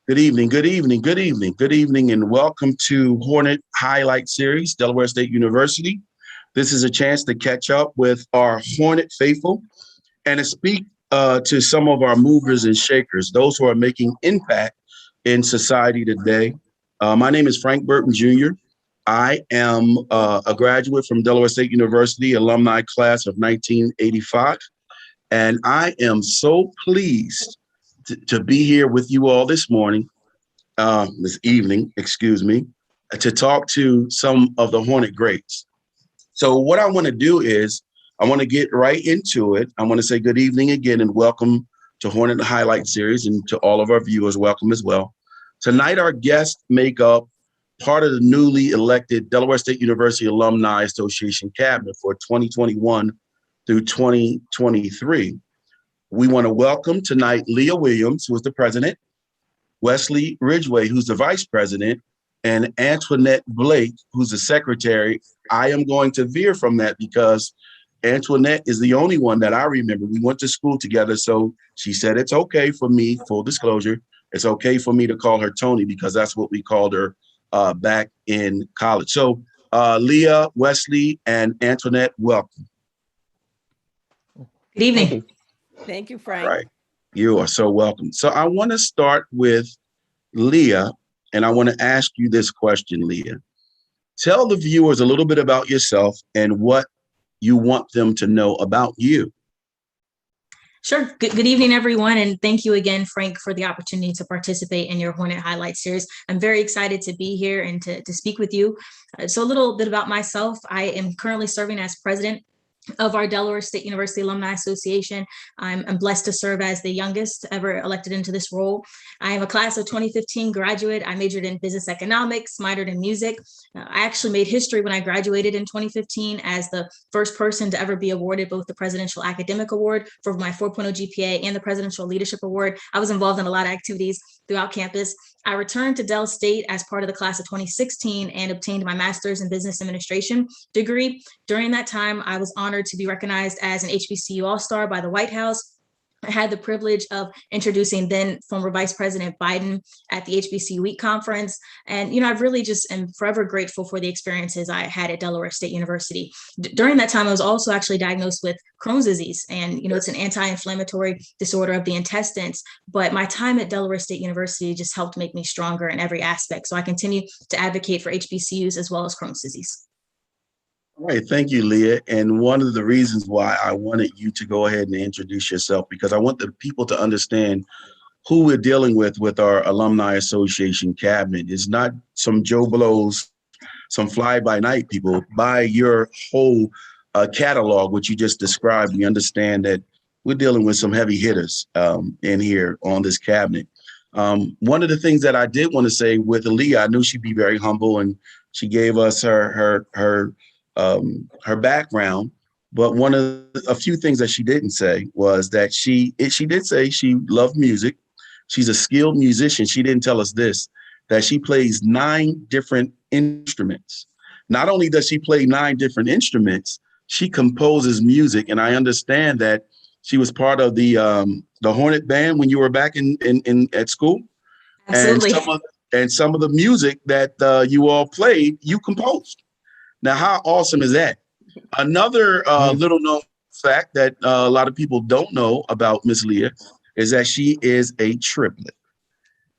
Good evening, good evening, good evening, good evening, and welcome to Hornet Highlight Series, Delaware State University. This is a chance to catch up with our Hornet faithful and to speak to some of our movers and shakers, those who are making impact in society today. My name is Frank Burton, Jr. I am a graduate from Delaware State University, alumni class of 1985, and I am so pleased to be here with you all this evening, to talk to some of the Hornet greats. So what I want to do is I want to get right into it. I want to say good evening again and welcome to Hornet Highlight Series, and to all of our viewers, welcome as well. Tonight, our guests make up part of the newly elected Delaware State University Alumni Association cabinet for 2021 through 2023. We want to welcome tonight Leah Williams, who is the president, Wesley Ridgeway, who's the vice president, and Antionette Blake, who's the secretary. I am going to veer from that because Antionette is the only one that I remember. We went to school together, so she said it's okay for me, full disclosure, it's okay for me to call her Tony because that's what we called her back in college. So Leah, Wesley, and Antionette, welcome. Good evening. Thank you, Frank. All right. You are so welcome. So I want to start with Leah, and I want to ask you this question, Leah. Tell the viewers a little bit about yourself and what you want them to know about you. Sure. Good evening, everyone. And thank you again, Frank, for the opportunity to participate in your Hornet Highlight Series. I'm very excited to be here and to speak with you. So a little bit about myself. I am currently serving as president of our Delaware State University Alumni Association. I'm blessed to serve as the youngest ever elected into this role. I am a class of 2015 graduate. I majored in business economics, minored in music. I actually made history when I graduated in 2015 as the first person to ever be awarded both the Presidential Academic Award for my 4.0 GPA and the Presidential Leadership Award. I was involved in a lot of activities throughout campus. I returned to Del State as part of the class of 2016 and obtained my master's in business administration degree. During that time, I was honored to be recognized as an HBCU All-Star by the White House. I had the privilege of introducing then former Vice President Biden at the HBCU Week Conference. And, I really just am forever grateful for the experiences I had at Delaware State University. During that time, I was also actually diagnosed with Crohn's disease. And, it's an anti-inflammatory disorder of the intestines. But my time at Delaware State University just helped make me stronger in every aspect. So I continue to advocate for HBCUs as well as Crohn's disease. All right, thank you, Leah. And one of the reasons why I wanted you to go ahead and introduce yourself, because I want the people to understand who we're dealing with our Alumni Association cabinet. It's not some Joe Blows, some fly-by-night people. By your whole catalog, which you just described, we understand that we're dealing with some heavy hitters in here on this cabinet. One of the things that I did want to say with Leah, I knew she'd be very humble, and she gave us her background, but a few things that she didn't say was that she did say she loved music. She's a skilled musician. She didn't tell us this, that she plays 9 different instruments. Not only does she play 9 different instruments, she composes music. And I understand that she was part of the Hornet band when you were back at school. Absolutely. And some of the music that you all played, you composed. Now, how awesome is that? Another little known fact that a lot of people don't know about Miss Leah is that she is a triplet.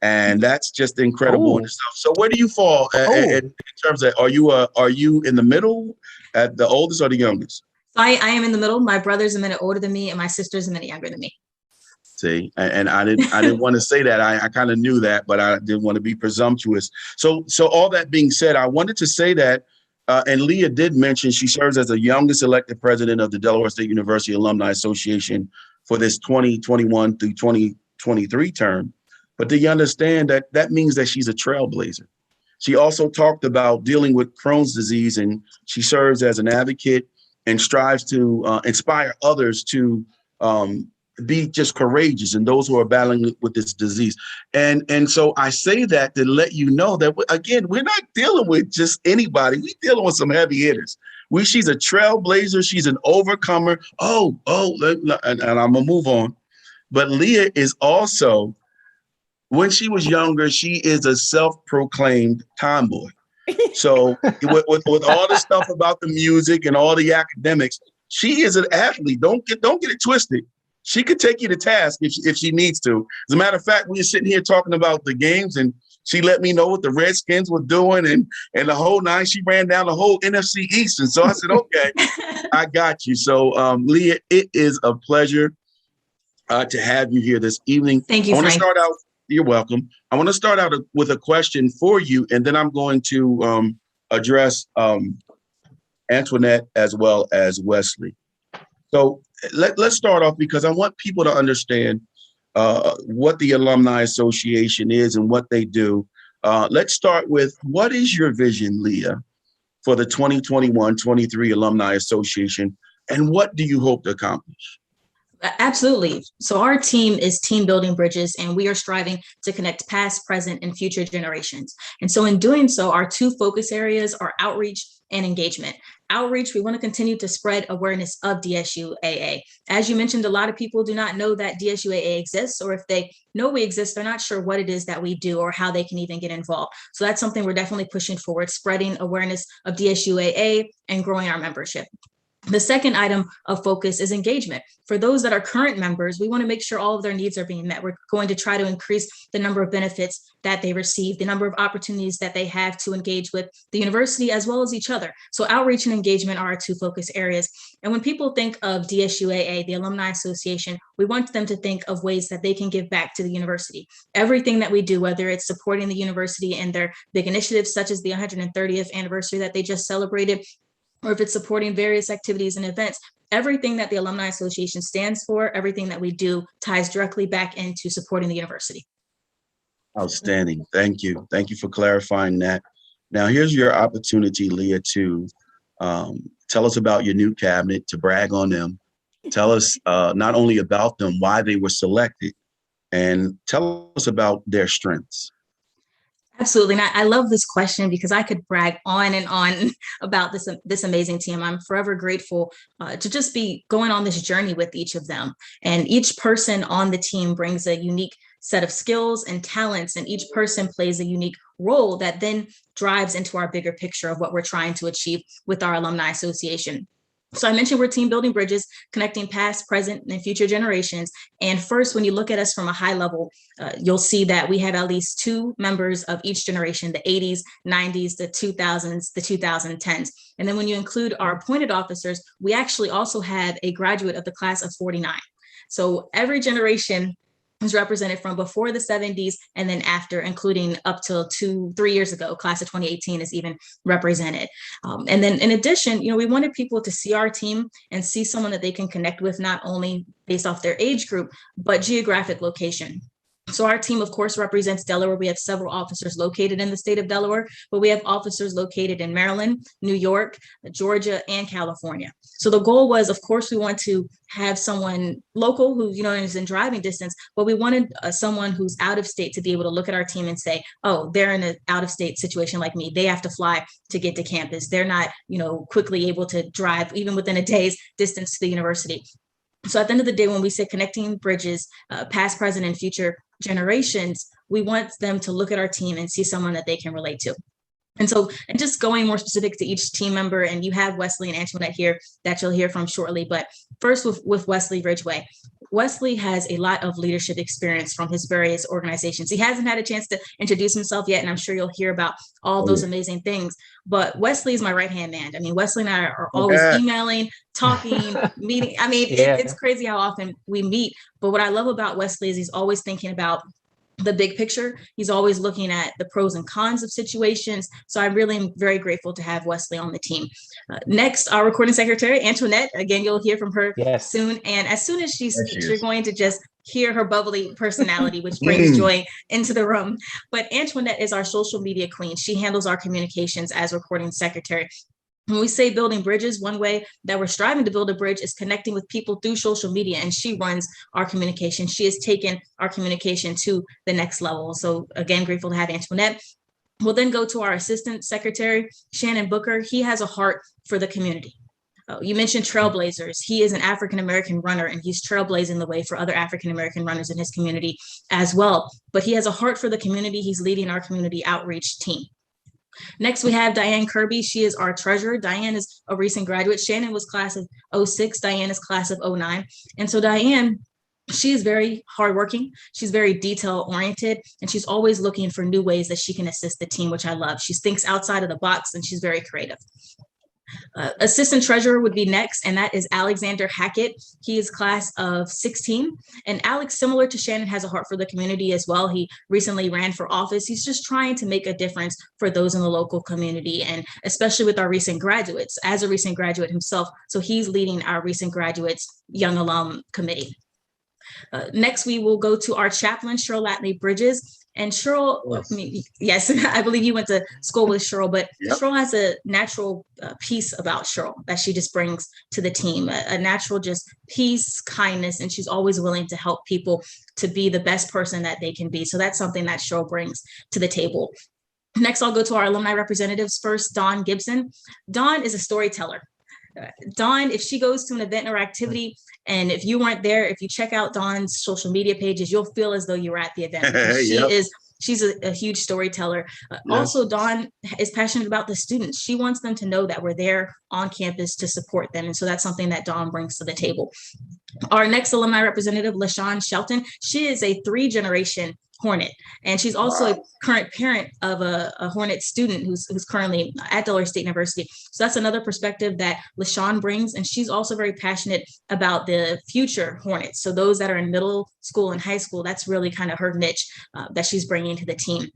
And that's just incredible in itself. So where do you fall in terms of, are you in the middle, at the oldest or the youngest? So I am in the middle. My brother's a minute older than me and my sister's a minute younger than me. See, and I didn't want to say that. I kind of knew that, but I didn't want to be presumptuous. So all that being said, I wanted to say that and Leah did mention she serves as the youngest elected president of the Delaware State University Alumni Association for this 2021 through 2023 term. But do you understand that means that she's a trailblazer? She also talked about dealing with Crohn's disease, and she serves as an advocate and strives to inspire others to be just courageous and those who are battling with this disease. And so I say that to let you know that, again, we're not dealing with just anybody. We're dealing with some heavy hitters. She's a trailblazer. She's an overcomer. And I'm going to move on. But Leah is also when she was younger, she is a self-proclaimed tomboy. So with all the stuff about the music and all the academics, she is an athlete. Don't get it twisted. She could take you to task if she needs to. As a matter of fact, we were sitting here talking about the games, and she let me know what the Redskins were doing and the whole nine. She ran down the whole NFC East. And so I said, okay, I got you. So Leah, it is a pleasure to have you here this evening. Thank you, I want to Frank. start out. You're welcome. I want to start out with a question for you, and then I'm going to address Antionette as well as Wesley. So let's start off, because I want people to understand what the Alumni Association is and what they do. Let's start with, what is your vision, Leah, for the 2021-23 Alumni Association, and what do you hope to accomplish? Absolutely. So our team is Team Building Bridges, and we are striving to connect past, present, and future generations. And so in doing so, our two focus areas are outreach and engagement. Outreach, we want to continue to spread awareness of DSUAA. As you mentioned, a lot of people do not know that DSUAA exists, or if they know we exist, they're not sure what it is that we do or how they can even get involved. So that's something we're definitely pushing forward, spreading awareness of DSUAA and growing our membership. The second item of focus is engagement. For those that are current members, we want to make sure all of their needs are being met. We're going to try to increase the number of benefits that they receive, the number of opportunities that they have to engage with the university as well as each other. So outreach and engagement are our two focus areas. And when people think of DSUAA, the Alumni Association, we want them to think of ways that they can give back to the university. Everything that we do, whether it's supporting the university and their big initiatives, such as the 130th anniversary that they just celebrated, or if it's supporting various activities and events, everything that the Alumni Association stands for, everything that we do ties directly back into supporting the university. Outstanding. Thank you. Thank you for clarifying that. Now, here's your opportunity, Leah, to tell us about your new cabinet, to brag on them. Tell us not only about them, why they were selected, and tell us about their strengths. Absolutely. And I love this question because I could brag on and on about this amazing team. I'm forever grateful to just be going on this journey with each of them. And each person on the team brings a unique set of skills and talents, and each person plays a unique role that then drives into our bigger picture of what we're trying to achieve with our Alumni Association. So I mentioned we're Team Building Bridges, connecting past, present, and future generations. And first, when you look at us from a high level, you'll see that we have at least two members of each generation, the 80s, 90s, the 2000s, the 2010s. And then when you include our appointed officers, we actually also have a graduate of the class of 49. So every generation is represented from before the 70s and then after, including up till 2-3 years ago, class of 2018 is even represented. And then in addition, we wanted people to see our team and see someone that they can connect with, not only based off their age group, but geographic location. So our team, of course, represents Delaware. We have several officers located in the state of Delaware, but we have officers located in Maryland, New York, Georgia, and California. So the goal was, of course, we want to have someone local who, is in driving distance, but we wanted someone who's out of state to be able to look at our team and say, oh, they're in an out of state situation like me. They have to fly to get to campus. They're not, quickly able to drive even within a day's distance to the university. So at the end of the day, when we say connecting bridges, past, present, and future generations, we want them to look at our team and see someone that they can relate to. And so, and just going more specific to each team member, and you have Wesley and Antionette here that you'll hear from shortly. But first with Wesley Ridgeway. Wesley has a lot of leadership experience from his various organizations. He hasn't had a chance to introduce himself yet, and I'm sure you'll hear about all those amazing things. But Wesley is my right-hand man. I mean, Wesley and I are always emailing, talking, meeting. I mean, it's crazy how often we meet. But what I love about Wesley is he's always thinking about the big picture. He's always looking at the pros and cons of situations. So I really am very grateful to have Wesley on the team. Next, our recording secretary, Antionette. Again, you'll hear from her soon. And as soon as she speaks, you're going to just hear her bubbly personality, which brings joy into the room. But Antionette is our social media queen. She handles our communications as recording secretary. When we say building bridges, one way that we're striving to build a bridge is connecting with people through social media, and she runs our communication. She has taken our communication to the next level. So again, grateful to have Antionette. We'll then go to our assistant secretary, Shannon Booker. He has a heart for the community. You mentioned trailblazers. He is an African-American runner, and he's trailblazing the way for other African-American runners in his community as well. But he has a heart for the community. He's leading our community outreach team. Next, we have Diane Kirby. She is our treasurer. Diane is a recent graduate. Shannon was class of 06. Diane is class of 09. And so Diane, she is very hardworking. She's very detail oriented, and she's always looking for new ways that she can assist the team, which I love. She thinks outside of the box, and she's very creative. Assistant treasurer would be next, and that is Alexander Hackett. He is class of 16. And Alex, similar to Shannon, has a heart for the community as well. He recently ran for office. He's just trying to make a difference for those in the local community, and especially with our recent graduates, as a recent graduate himself. So he's leading our recent graduates Young Alum Committee. Next, we will go to our chaplain, Cheryl Latley Bridges. And Cheryl, yes, I believe you went to school with Cheryl, but Cheryl has a natural piece about Cheryl that she just brings to the team, a natural just peace, kindness, and she's always willing to help people to be the best person that they can be. So that's something that Cheryl brings to the table. Next, I'll go to our alumni representatives first, Dawn Gibson. Dawn is a storyteller. Dawn, if she goes to an event or activity, and if you weren't there, if you check out Dawn's social media pages, you'll feel as though you were at the event. She's a huge storyteller. Also, Dawn is passionate about the students. She wants them to know that we're there on campus to support them. And so that's something that Dawn brings to the table. Our next alumni representative, LaShawn Shelton, she is a 3-generation Hornet, and she's also a current parent of a Hornet student who's currently at Delaware State University. So that's another perspective that LaShawn brings, and she's also very passionate about the future Hornets. So those that are in middle school and high school, that's really kind of her niche that she's bringing to the team.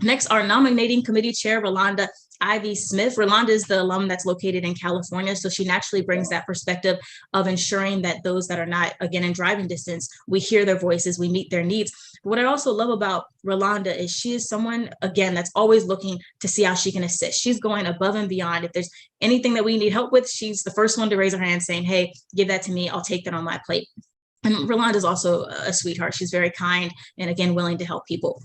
Next, our nominating committee chair, Rolanda Ivy Smith. Rolanda is the alum that's located in California, so she naturally brings that perspective of ensuring that those that are not, again, in driving distance, we hear their voices, we meet their needs. What I also love about Rolanda is she is someone, again, that's always looking to see how she can assist. She's going above and beyond. If there's anything that we need help with, she's the first one to raise her hand saying, hey, give that to me, I'll take that on my plate. And Rolanda is also a sweetheart. She's very kind and, again, willing to help people.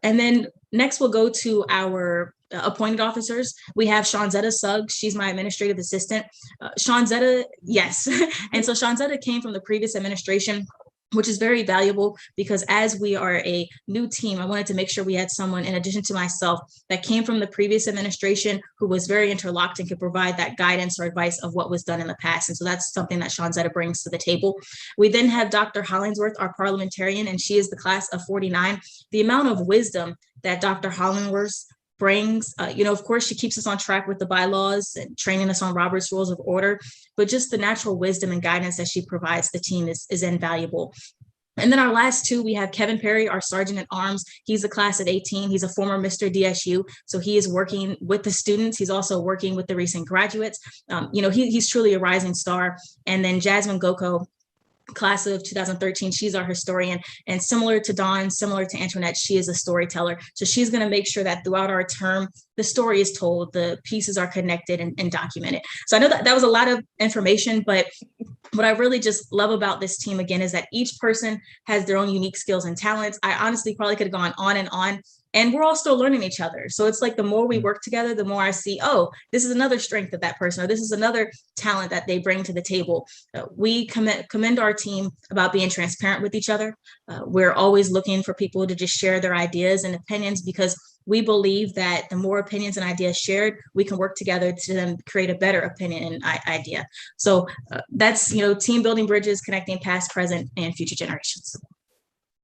And then next we'll go to our appointed officers. We have Shanzetta Suggs. She's my administrative assistant. Shanzetta, yes. And so Shanzetta came from the previous administration, which is very valuable because as we are a new team, I wanted to make sure we had someone, in addition to myself, that came from the previous administration who was very interlocked and could provide that guidance or advice of what was done in the past. And so that's something that Shanzetta brings to the table. We then have Dr. Hollingsworth, our parliamentarian, and she is the class of 49. The amount of wisdom that Dr. Hollingsworth brings, of course, she keeps us on track with the bylaws and training us on Robert's Rules of Order, but just the natural wisdom and guidance that she provides the team is invaluable. And then our last two, we have Kevin Perry, our Sergeant at Arms. He's a class of 18. He's a former Mr. DSU. So he is working with the students. He's also working with the recent graduates. He's truly a rising star. And then Jasmine Goko, class of 2013, she's our historian, and similar to Dawn, similar to Antionette, she is a storyteller. So she's going to make sure that throughout our term, the story is told, the pieces are connected and documented. So I know that was a lot of information, but what I really just love about this team, again, is that each person has their own unique skills and talents. I honestly probably could have gone on, and we're all still learning each other. So it's like the more we work together, the more I see, oh, this is another strength of that person, or this is another talent that they bring to the table. We commend our team about being transparent with each other. We're always looking for people to just share their ideas and opinions, because we believe that the more opinions and ideas shared, we can work together to then create a better opinion and idea. So that's, team building bridges, connecting past, present, and future generations.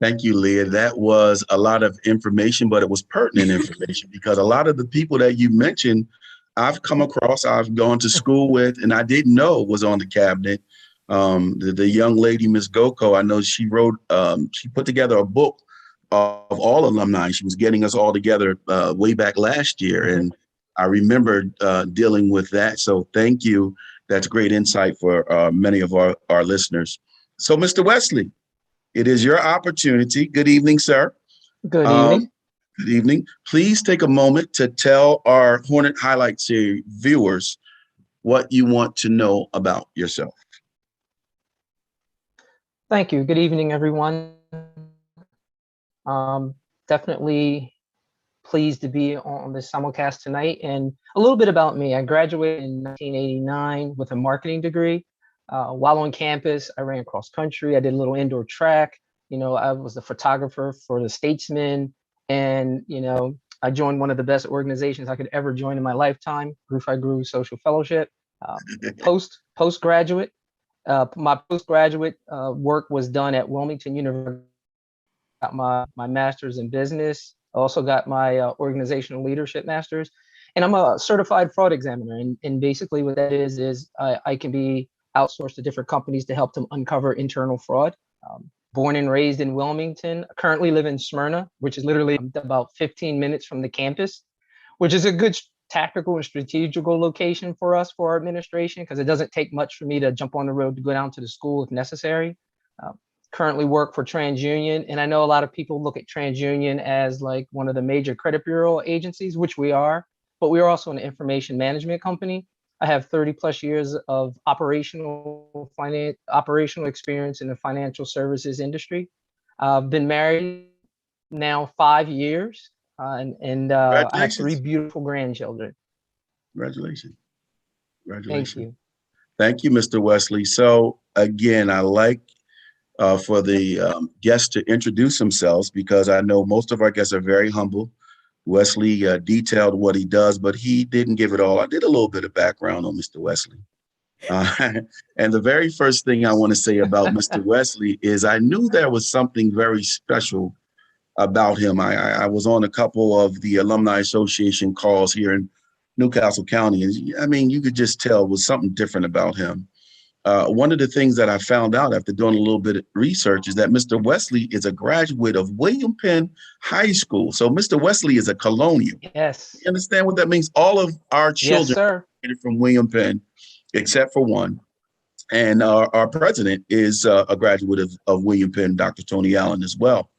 Thank you, Leah. That was a lot of information, but it was pertinent information because a lot of the people that you mentioned, I've come across, I've gone to school with, and I didn't know was on the cabinet. The young lady, Ms. Goko, I know she wrote, she put together a book of all alumni. She was getting us all together way back last year. And I remember dealing with that. So thank you. That's great insight for many of our listeners. So Mr. Wesley, it is your opportunity. Good evening, sir. Good evening. Good evening. Please take a moment to tell our Hornet Highlight Series viewers what you want to know about yourself. Thank you. Good evening, everyone. Definitely pleased to be on this simulcast tonight. And a little bit about me. I graduated in 1989 with a marketing degree. While on campus, I ran cross country. I did a little indoor track. I was the photographer for the Statesman. And, I joined one of the best organizations I could ever join in my lifetime, Grew I Grew Social Fellowship. Postgraduate. My postgraduate work was done at Wilmington University. Got my master's in business. I also got my organizational leadership master's, and I'm a certified fraud examiner. And basically what that is I can be outsourced to different companies to help them uncover internal fraud. Born and raised in Wilmington, currently live in Smyrna, which is literally about 15 minutes from the campus, which is a good tactical and strategical location for us, for our administration, because it doesn't take much for me to jump on the road to go down to the school if necessary. Currently work for TransUnion, and I know a lot of people look at TransUnion as like one of the major credit bureau agencies, which we are, but we are also an information management company. I have 30 plus years of operational experience in the financial services industry. I've been married now 5 years, and I have 3 beautiful grandchildren. Congratulations. Thank you. Thank you, Mr. Wesley. So again, I like for the guests to introduce themselves, because I know most of our guests are very humble. Wesley detailed what he does, but he didn't give it all. I did a little bit of background on Mr. Wesley. And the very first thing I want to say about Mr. Wesley is I knew there was something very special about him. I was on a couple of the Alumni Association calls here in Newcastle County. And I mean, you could just tell there was something different about him. One of the things that I found out after doing a little bit of research is that Mr. Wesley is a graduate of William Penn High School. So Mr. Wesley is a colonial. Yes. You understand what that means? All of our children are from William Penn, except for one. And our president is a graduate of William Penn, Dr. Tony Allen, as well.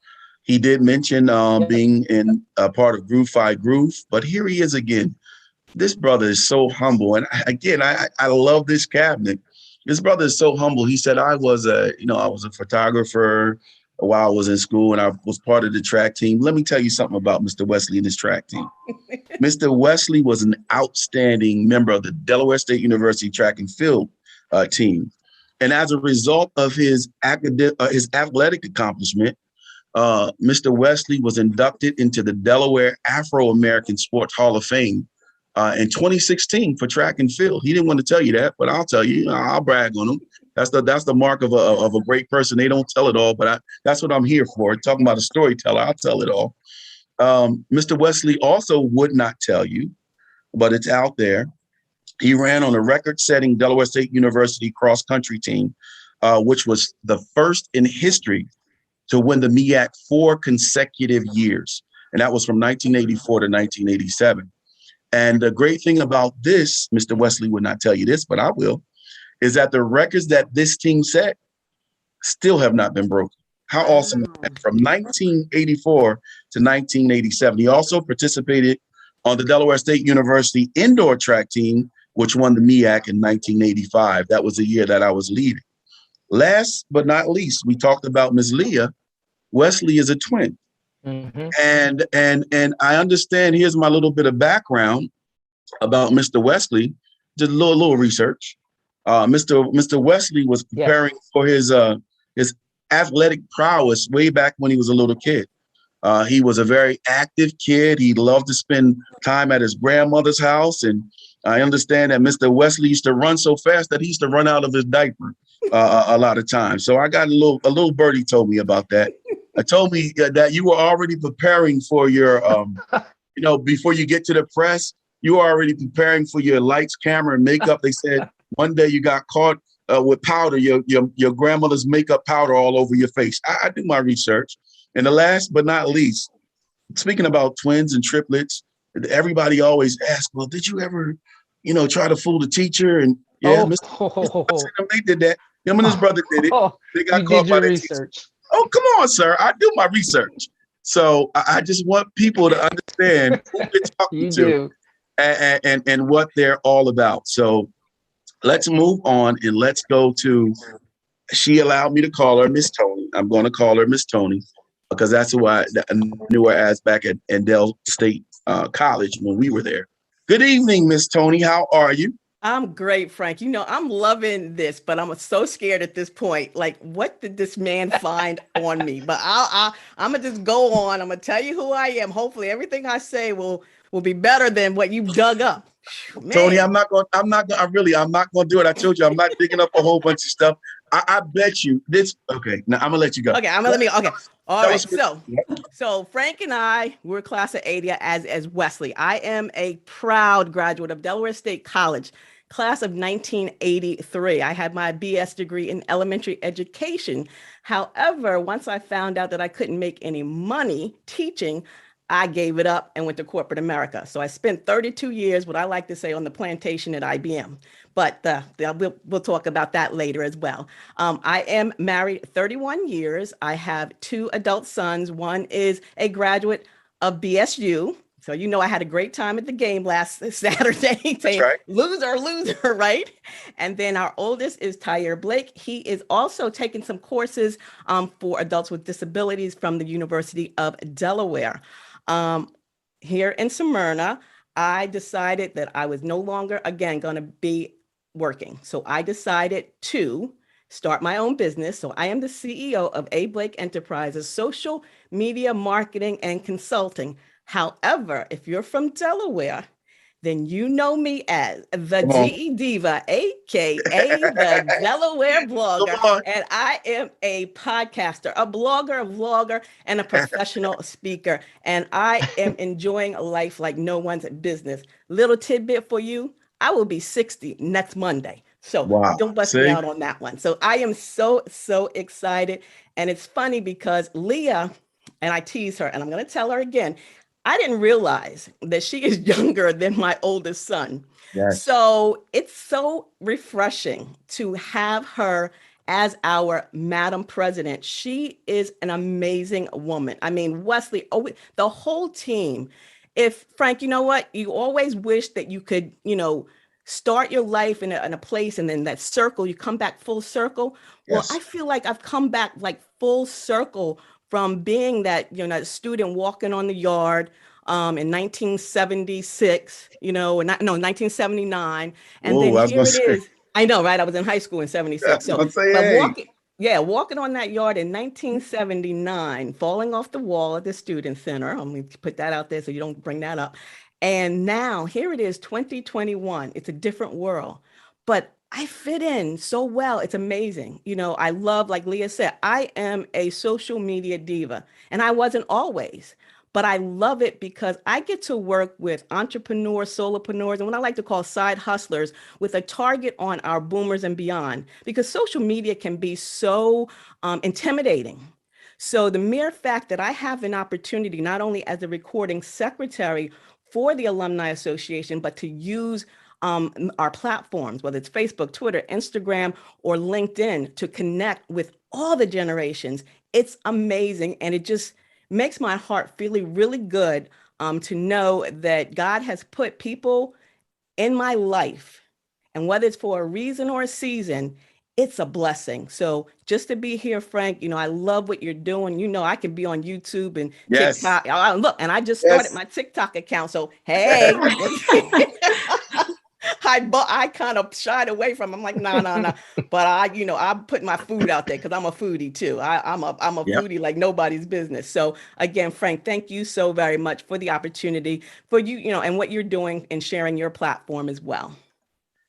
He did mention being in a part of Groove, but here he is again. This brother is so humble. And again, I love this cabinet. This brother is so humble. He said, I was a photographer while I was in school, and I was part of the track team. Let me tell you something about Mr. Wesley and his track team. Mr. Wesley was an outstanding member of the Delaware State University track and field team. And as a result of his athletic accomplishment, Mr. Wesley was inducted into the Delaware Afro-American Sports Hall of Fame in 2016 for track and field. He didn't want to tell you that, but I'll tell you. I'll brag on him. That's the mark of a great person. They don't tell it all, but that's what I'm here for. Talking about a storyteller, I'll tell it all. Mr. Wesley also would not tell you, but it's out there. He ran on a record-setting Delaware State University cross-country team, which was the first in history to win the MEAC 4 consecutive years. And that was from 1984 to 1987. And the great thing about this, Mr. Wesley would not tell you this, but I will, is that the records that this team set still have not been broken. How awesome is that? From 1984 to 1987. He also participated on the Delaware State University indoor track team, which won the MEAC in 1985. That was the year that I was leading. Last but not least, we talked about Ms. Leah. Wesley is a twin. Mm-hmm. And I understand, here's my little bit of background about Mr. Wesley, just a little research. Mr. Wesley was preparing for his athletic prowess way back when he was a little kid. He was a very active kid. He loved to spend time at his grandmother's house. And I understand that Mr. Wesley used to run so fast that he used to run out of his diaper a lot of times. So I got a little birdie told me about that. Told me that you were already preparing for your, before you get to the press, you were already preparing for your lights, camera, and makeup. They said one day you got caught with powder, your grandmother's makeup powder all over your face. I do my research. And the last but not least, speaking about twins and triplets, everybody always asks, well, did you ever, try to fool the teacher? And Mr. They did that. Him and his brother did it. They got caught by the research. Teacher. Oh, come on, sir. I do my research. So I just want people to understand who they're talking to and what they're all about. So let's move on and let's go to, she allowed me to call her Miss Tony. I'm going to call her Miss Tony. because that's who I knew her as back at Dell State College when we were there. Good evening, Miss Tony. How are you? I'm great, Frank. I'm loving this, but I'm so scared at this point. Like, what did this man find on me? But I'm gonna just go on. I'm gonna tell you who I am. Hopefully, everything I say will be better than what you've dug up. Man. Tony, I'm not gonna do it. I told you I'm not digging up a whole bunch of stuff. I bet you this. Okay, now I'm gonna let you go. Okay, okay. All right. So Frank and I, we're class of 80 as Wesley. I am a proud graduate of Delaware State College, class of 1983. I had my BS degree in elementary education. However, once I found out that I couldn't make any money teaching, I gave it up and went to corporate America. So I spent 32 years, what I like to say, on the plantation at IBM. But we'll talk about that later as well. I am married 31 years. I have 2 adult sons. One is a graduate of BSU. So I had a great time at the game last Saturday. Saying, right. Loser, right? And then our oldest is Antionette Blake. He is also taking some courses for adults with disabilities from the University of Delaware. Here in Smyrna, I decided that I was no longer, again, going to be working. So I decided to start my own business. So I am the CEO of A. Blake Enterprises, social media marketing and consulting. However, if you're from Delaware, then you know me as the GE Diva, aka the Delaware blogger. And I am a podcaster, a blogger, a vlogger, and a professional speaker. And I am enjoying life like no one's business. Little tidbit for you, I will be 60 next Monday. So Don't bust me out on that one. So I am so excited. And it's funny because Leah, and I tease her, and I'm going to tell her again, I didn't realize that she is younger than my oldest son. Yes. So it's so refreshing to have her as our Madam President. She is an amazing woman. I mean, Wesley, the whole team. If Frank, you know what? You always wish that you could, start your life in a place, and then that circle, you come back full circle. Yes. Well, I feel like I've come back like full circle from being that, that student walking on the yard in 1976, 1979. And then here it is. I know, right? I was in high school in 76. Walking on that yard in 1979, falling off the wall at the student center. I'm going to put that out there so you don't bring that up. And now here it is, 2021. It's a different world, but I fit in so well. It's amazing. I love, like Leah said, I am a social media diva, and I wasn't always, but I love it because I get to work with entrepreneurs, solopreneurs, and what I like to call side hustlers, with a target on our boomers and beyond, because social media can be so intimidating. So the mere fact that I have an opportunity, not only as a recording secretary for the Alumni Association, but to use our platforms, whether it's Facebook, Twitter, Instagram, or LinkedIn, to connect with all the generations. It's amazing. And it just makes my heart feel really good to know that God has put people in my life. And whether it's for a reason or a season, it's a blessing. So just to be here, Frank, I love what you're doing. I can be on YouTube and TikTok. Look, and I just started my TikTok account. So, hey. I kind of shied away from. I'm like, no. But I put my food out there because I'm a foodie too. I'm a foodie like nobody's business. So again, Frank, thank you so very much for the opportunity, for you, and what you're doing and sharing your platform as well.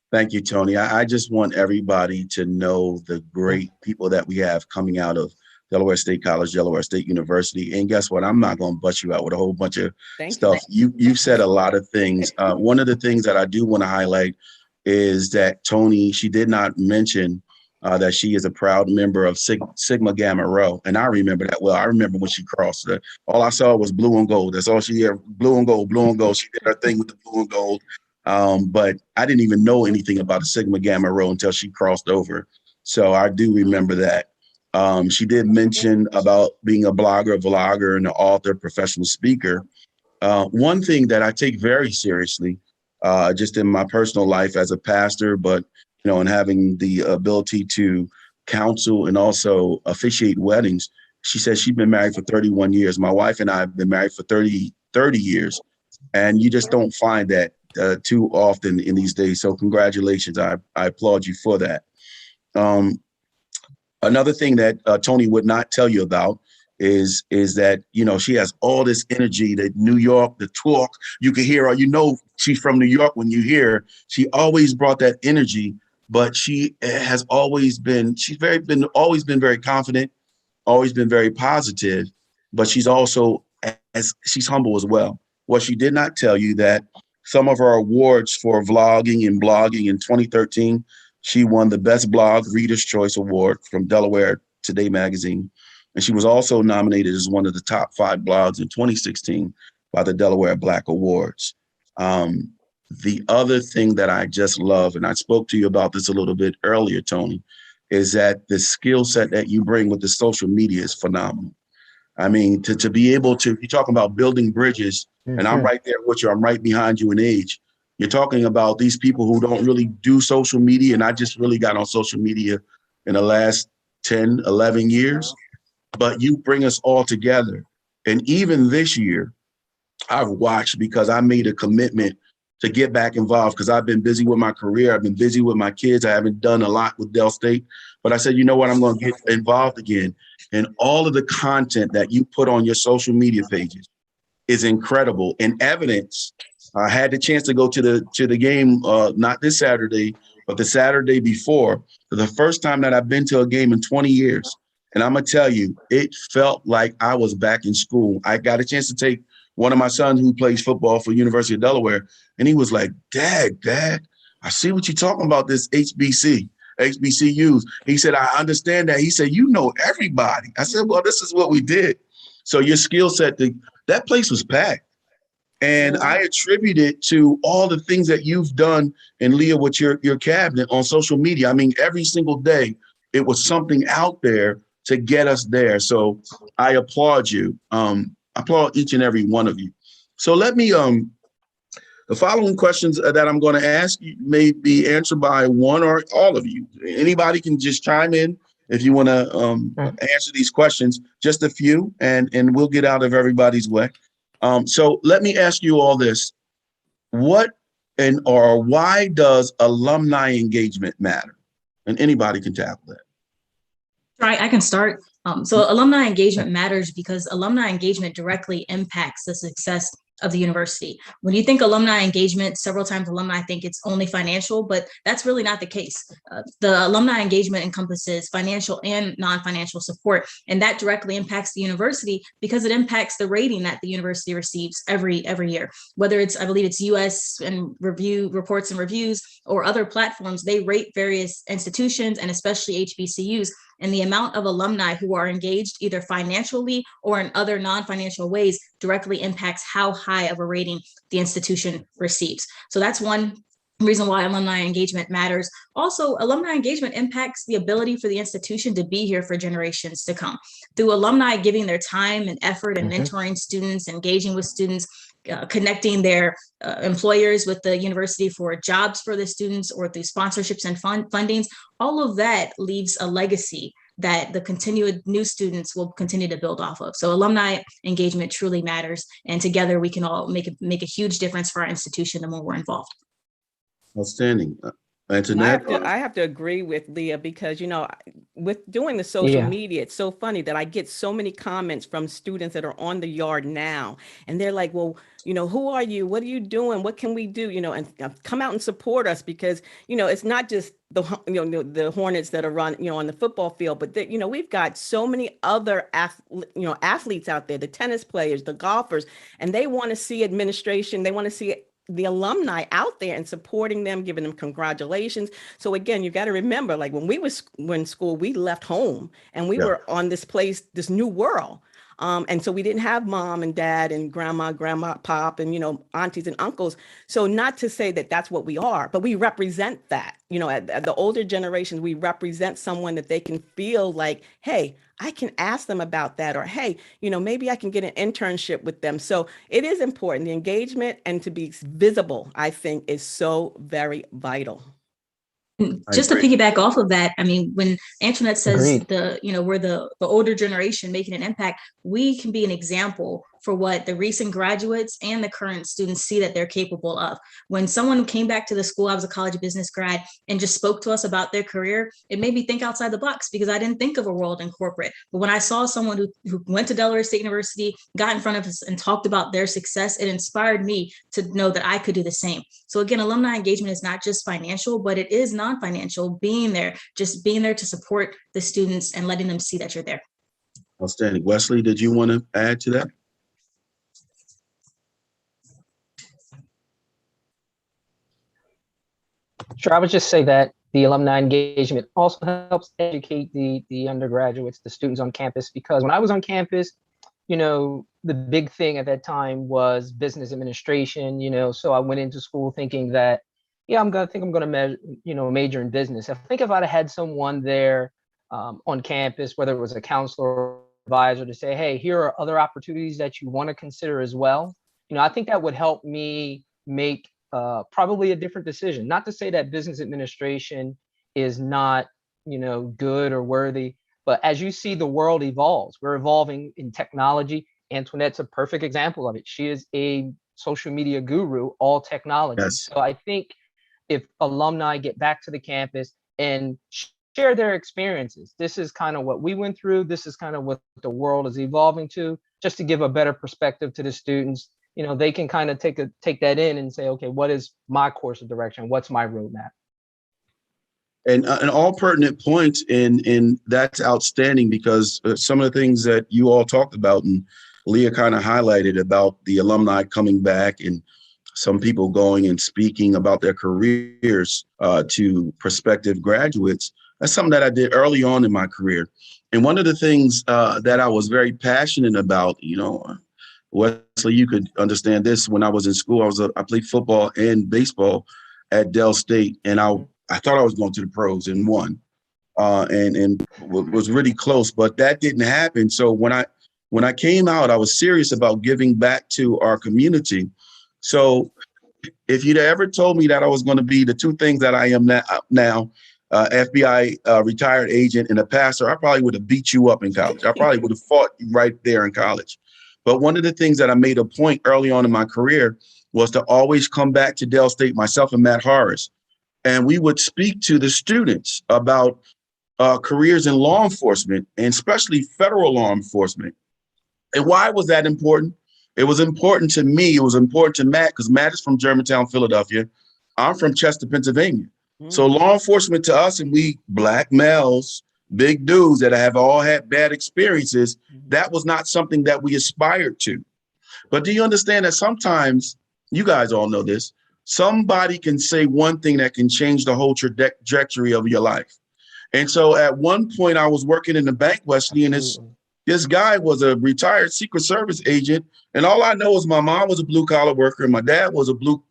Thank you, Tony. I just want everybody to know the great people that we have coming out of Delaware State College, Delaware State University. And guess what? I'm not going to bust you out with a whole bunch of stuff. You've said a lot of things. One of the things that I do want to highlight is that Tony, she did not mention that she is a proud member of Sigma Gamma Rho. And I remember that well. I remember when she crossed. All I saw was blue and gold. That's all she had, blue and gold, blue and gold. She did her thing with the blue and gold. But I didn't even know anything about a Sigma Gamma Rho until she crossed over. So I do remember that. She did mention about being a blogger, vlogger, and an author, professional speaker. One thing that I take very seriously, just in my personal life as a pastor, but and having the ability to counsel and also officiate weddings, She says she's been married for 31 years. My wife and I have been married for 30 years. And you just don't find that too often in these days. So congratulations. I applaud you for that. Another thing that Tony would not tell you about is that, you know, she has all this energy, that New York, the talk, you can hear her, you know, she's from New York when you hear her. She always brought that energy, but she has always been, always been very confident, always been very positive, but she's also, she's humble as well. Well, she did not tell you that some of her awards for vlogging and blogging in 2013, she won the Best Blog Reader's Choice Award from Delaware Today magazine. And she was also nominated as one of the top 5 blogs in 2016 by the Delaware Black Awards. The other thing that I just love, and I spoke to you about this a little bit earlier, Tony, is that the skill set that you bring with the social media is phenomenal. I mean, to be able to, you're talking about building bridges, and I'm right there with you, I'm right behind you in age. You're talking about these people who don't really do social media, and I just really got on social media in the last 10, 11 years, but you bring us all together. And even this year, I've watched, because I made a commitment to get back involved, because I've been busy with my career. I've been busy with my kids. I haven't done a lot with Del State, but I said, you know what, I'm going to get involved again. And all of the content that you put on your social media pages is incredible. And evidence, I had the chance to go to the game, not this Saturday, but the Saturday before, for the first time that I've been to a game in 20 years. And I'm going to tell you, it felt like I was back in school. I got a chance to take one of my sons who plays football for University of Delaware, and he was like, Dad, I see what you're talking about, this HBCUs. He said, I understand that. He said, you know everybody. I said, well, this is what we did. So your skill set, that place was packed. And I attribute it to all the things that you've done, and Leah, with your cabinet on social media. I mean, every single day, it was something out there to get us there. So I applaud you. I applaud each and every one of you. So let me, the following questions that I'm going to ask you may be answered by one or all of you. Anybody can just chime in if you want to answer these questions, just a few, and we'll get out of everybody's way. So let me ask you all this. What or why does alumni engagement matter? And anybody can tackle that. Right, I can start. So alumni engagement matters because alumni engagement directly impacts the success of the university. When you think alumni engagement, several times alumni think it's only financial, but that's really not the case. The alumni engagement encompasses financial and non-financial support, and that directly impacts the university because it impacts the rating that the university receives every year. Whether it's, I believe it's US and Review Reports and Reviews or other platforms, they rate various institutions and especially HBCUs, and the amount of alumni who are engaged either financially or in other non-financial ways directly impacts how high of a rating the institution receives. So that's one reason why alumni engagement matters. Also, alumni engagement impacts the ability for the institution to be here for generations to come. Through alumni giving their time and effort and mentoring students, engaging with students, connecting their employers with the university for jobs for the students, or through sponsorships and fundings, all of that leaves a legacy that the continued new students will continue to build off of. So alumni engagement truly matters, and together we can all make a huge difference for our institution the more we're involved. Outstanding. Antionette? I have to agree with Leah, because, you know, with doing the social media, it's so funny that I get so many comments from students that are on the yard now. And they're like, well, you know, who are you? What are you doing? What can we do? You know, and come out and support us, because, you know, it's not just the Hornets that are run, you know, on the football field, but you know, we've got so many other athletes out there, the tennis players, the golfers, and they want to see administration. They want to see the alumni out there and supporting them, giving them congratulations. So again, you got to remember, like when we was in school, we left home and we were on this place, this new world. And so we didn't have mom and dad and grandma, pop, and, you know, aunties and uncles. So not to say that that's what we are, but we represent that, you know, at the older generations, we represent someone that they can feel like, hey, I can ask them about that, or, hey, you know, maybe I can get an internship with them. So it is important. The engagement and to be visible, I think, is so very vital. Just to piggyback off of that, I mean, when Antionette says Agreed. we're the older generation making an impact, we can be an example for what the recent graduates and the current students see that they're capable of. When someone came back to the school, I was a college business grad, and just spoke to us about their career, it made me think outside the box because I didn't think of a world in corporate. But when I saw someone who went to Delaware State University, got in front of us and talked about their success, it inspired me to know that I could do the same. So again, alumni engagement is not just financial, but it is non-financial, being there to support the students and letting them see that you're there. Outstanding. Wesley, did you want to add to that? Sure, I would just say that the alumni engagement also helps educate the undergraduates, the students on campus, because when I was on campus, the big thing at that time was business administration, so I went into school thinking that, I'm going to major in business. I think if I'd had someone there on campus, whether it was a counselor or advisor, to say, hey, here are other opportunities that you want to consider as well, I think that would help me make probably a different decision. Not to say that business administration is not, good or worthy, but as you see the world evolves, we're evolving in technology. Antionette's a perfect example of it. She is a social media guru, all technology. Yes. So I think if alumni get back to the campus and share their experiences, this is kind of what we went through. This is kind of what the world is evolving to, just to give a better perspective to the students. They can kind of take that in and say, okay, what is my course of direction? What's my roadmap? And all pertinent points, and that's outstanding, because some of the things that you all talked about and Leah kind of highlighted about the alumni coming back and some people going and speaking about their careers to prospective graduates. That's something that I did early on in my career. And one of the things that I was very passionate about, Wesley, you could understand this. When I was in school, I played football and baseball at Del State, and I thought I was going to the pros and won, and was really close, but that didn't happen. So when I came out, I was serious about giving back to our community. So if you'd ever told me that I was going to be the two things that I am now, FBI retired agent and a pastor, I probably would have beat you up in college. I probably would have fought you right there in college. But one of the things that I made a point early on in my career was to always come back to Del State, myself and Matt Harris, and we would speak to the students about careers in law enforcement, and especially federal law enforcement. And why was that important? It was important to me. It was important to Matt, because Matt is from Germantown, Philadelphia. I'm from Chester, Pennsylvania. So law enforcement to us, and we Black males, big dudes that have all had bad experiences, that was not something that we aspired to. But do you understand that sometimes, you guys all know this, somebody can say one thing that can change the whole trajectory of your life. And so at one point I was working in the bank, Wesley, and this guy was a retired Secret Service agent. And all I know is my mom was a blue collar worker and my dad was a blue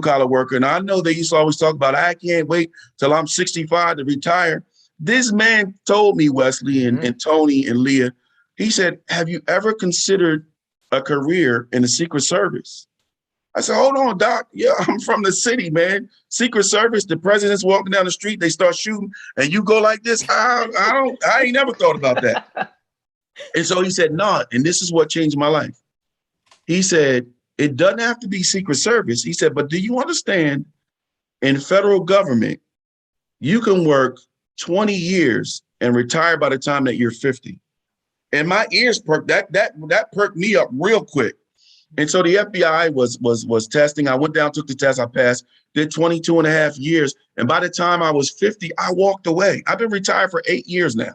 collar worker. And I know they used to always talk about, I can't wait till I'm 65 to retire. This man told me, Wesley and Tony and Leah, he said, have you ever considered a career in the Secret Service? I said, hold on, Doc. Yeah, I'm from the city, man. Secret Service, the president's walking down the street, they start shooting, and you go like this. I ain't never thought about that. And so he said, no, and this is what changed my life. He said, it doesn't have to be Secret Service. He said, but do you understand, in federal government, you can work 20 years and retire by the time that you're 50. And my ears perked, that perked me up real quick. And so the FBI was testing. I went down, took the test, I passed, did 22 and a half years. And by the time I was 50, I walked away. I've been retired for 8 years now.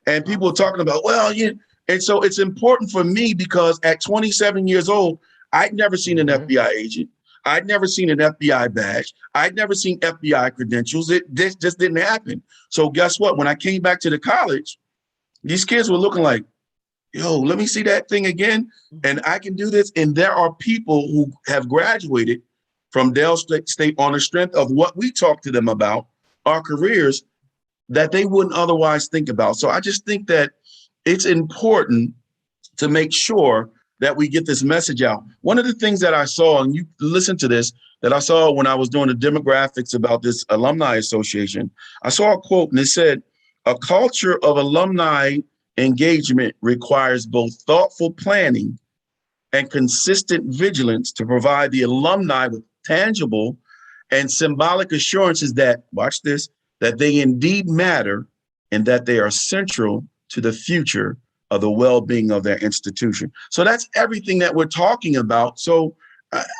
And people are talking about, well, yeah. And so it's important for me because at 27 years old, I'd never seen an FBI agent. I'd never seen an FBI badge. I'd never seen FBI credentials. This just didn't happen. So guess what? When I came back to the college, these kids were looking like, yo, let me see that thing again. And I can do this. And there are people who have graduated from Del State on the strength of what we talked to them about, our careers, that they wouldn't otherwise think about. So I just think that it's important to make sure that we get this message out. One of the things that I saw, and you listen to this, that I saw when I was doing the demographics about this alumni association, I saw a quote and it said, "A culture of alumni engagement requires both thoughtful planning and consistent vigilance to provide the alumni with tangible and symbolic assurances that," watch this, "that they indeed matter and that they are central to the future of the well-being of their institution." So that's everything that we're talking about. So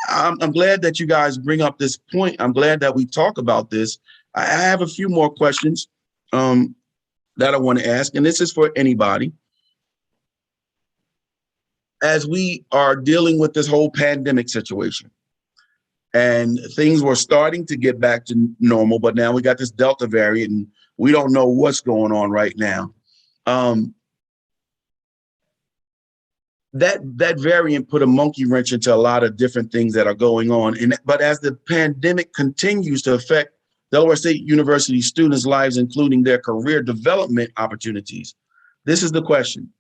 I'm glad that you guys bring up this point. I'm glad that we talk about this. I have a few more questions that I want to ask, and this is for anybody. As we are dealing with this whole pandemic situation, and things were starting to get back to normal, but now we got this Delta variant, and we don't know what's going on right now. That variant put a monkey wrench into a lot of different things that are going on. But as the pandemic continues to affect Delaware State University students' lives, including their career development opportunities, this is the question: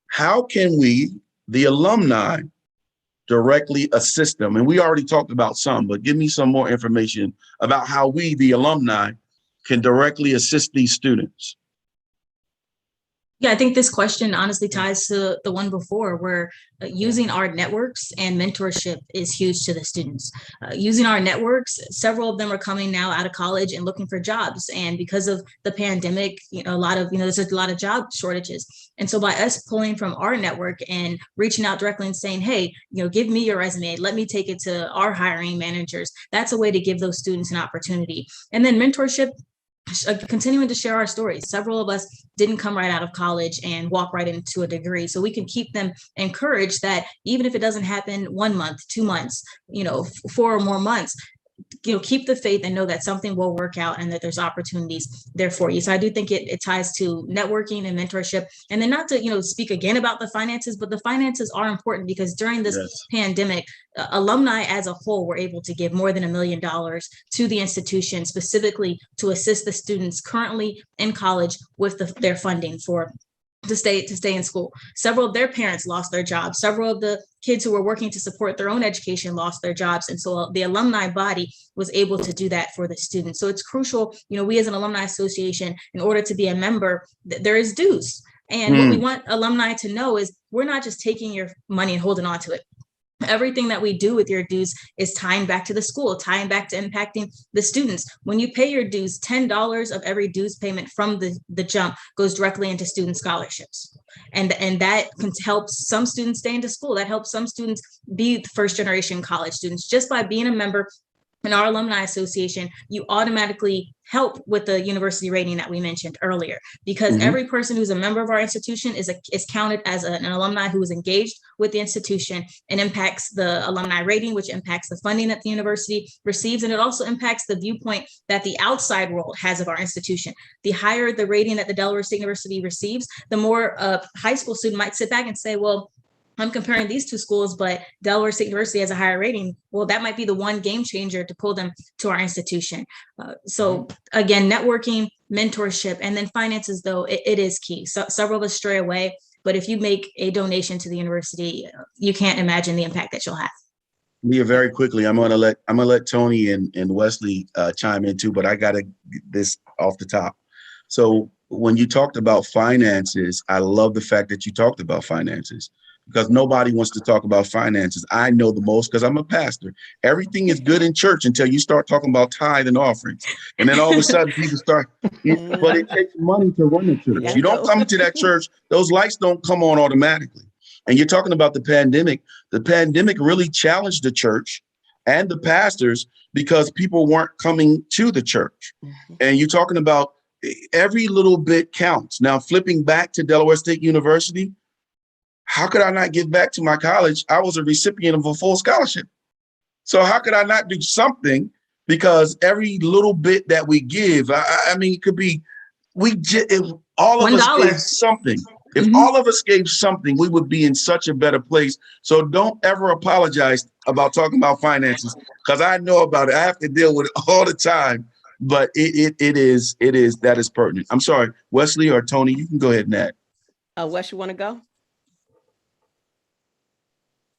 how can we, the alumni, directly assist them? And we already talked about some, but give me some more information about how we, the alumni, can directly assist these students. Yeah, I think this question honestly ties to the one before, where using our networks and mentorship is huge to the students. Using our networks, several of them are coming now out of college and looking for jobs. And because of the pandemic, there's a lot of job shortages. And so by us pulling from our network and reaching out directly and saying, hey, give me your resume, let me take it to our hiring managers, that's a way to give those students an opportunity. And then mentorship, continuing to share our stories. Several of us didn't come right out of college and walk right into a degree. So we can keep them encouraged that even if it doesn't happen 1 month, 2 months, 4 or more months, keep the faith and know that something will work out and that there's opportunities there for you. So I do think it ties to networking and mentorship. And then not to, speak again about the finances, but the finances are important because during this pandemic, alumni as a whole were able to give more than $1 million to the institution, specifically to assist the students currently in college with their funding to stay in school. Several of their parents lost their jobs. Several of the kids who were working to support their own education lost their jobs. And so the alumni body was able to do that for the students. So it's crucial, we as an alumni association, in order to be a member, there is dues. And what we want alumni to know is we're not just taking your money and holding on to it. Everything that we do with your dues is tying back to the school, tying back to impacting the students. When you pay your dues, $10 of every dues payment from the jump goes directly into student scholarships. And that can help some students stay into school. That helps some students be first generation college students. Just by being a member in our alumni association, you automatically help with the university rating that we mentioned earlier, because every person who's a member of our institution is counted as an alumni who is engaged with the institution and impacts the alumni rating, which impacts the funding that the university receives. And it also impacts the viewpoint that the outside world has of our institution. The higher the rating that the Delaware State University receives, the more a high school student might sit back and say, well, I'm comparing these two schools, but Delaware State University has a higher rating. Well, that might be the one game changer to pull them to our institution. So again, networking, mentorship, and then finances, though, it is key. So several of us stray away, but if you make a donation to the university, you can't imagine the impact that you'll have. Leah, very quickly, I'm gonna let Tony and Wesley chime in too, but I gotta get this off the top. So when you talked about finances, I love the fact that you talked about finances, because nobody wants to talk about finances. I know the most because I'm a pastor. Everything is good in church until you start talking about tithe and offerings. And then all of a sudden people start, but it takes money to run the church. You don't come to that church, those lights don't come on automatically. And you're talking about the pandemic. The pandemic really challenged the church and the pastors because people weren't coming to the church. And you're talking about every little bit counts. Now, flipping back to Delaware State University, how could I not give back to my college? I was a recipient of a full scholarship. So how could I not do something? Because every little bit that we give, I mean, it could be, if all of us gave something, if all of us gave something, we would be in such a better place. So don't ever apologize about talking about finances, because I know about it. I have to deal with it all the time, but that is pertinent. I'm sorry, Wesley or Tony, you can go ahead and add. Wes, you want to go?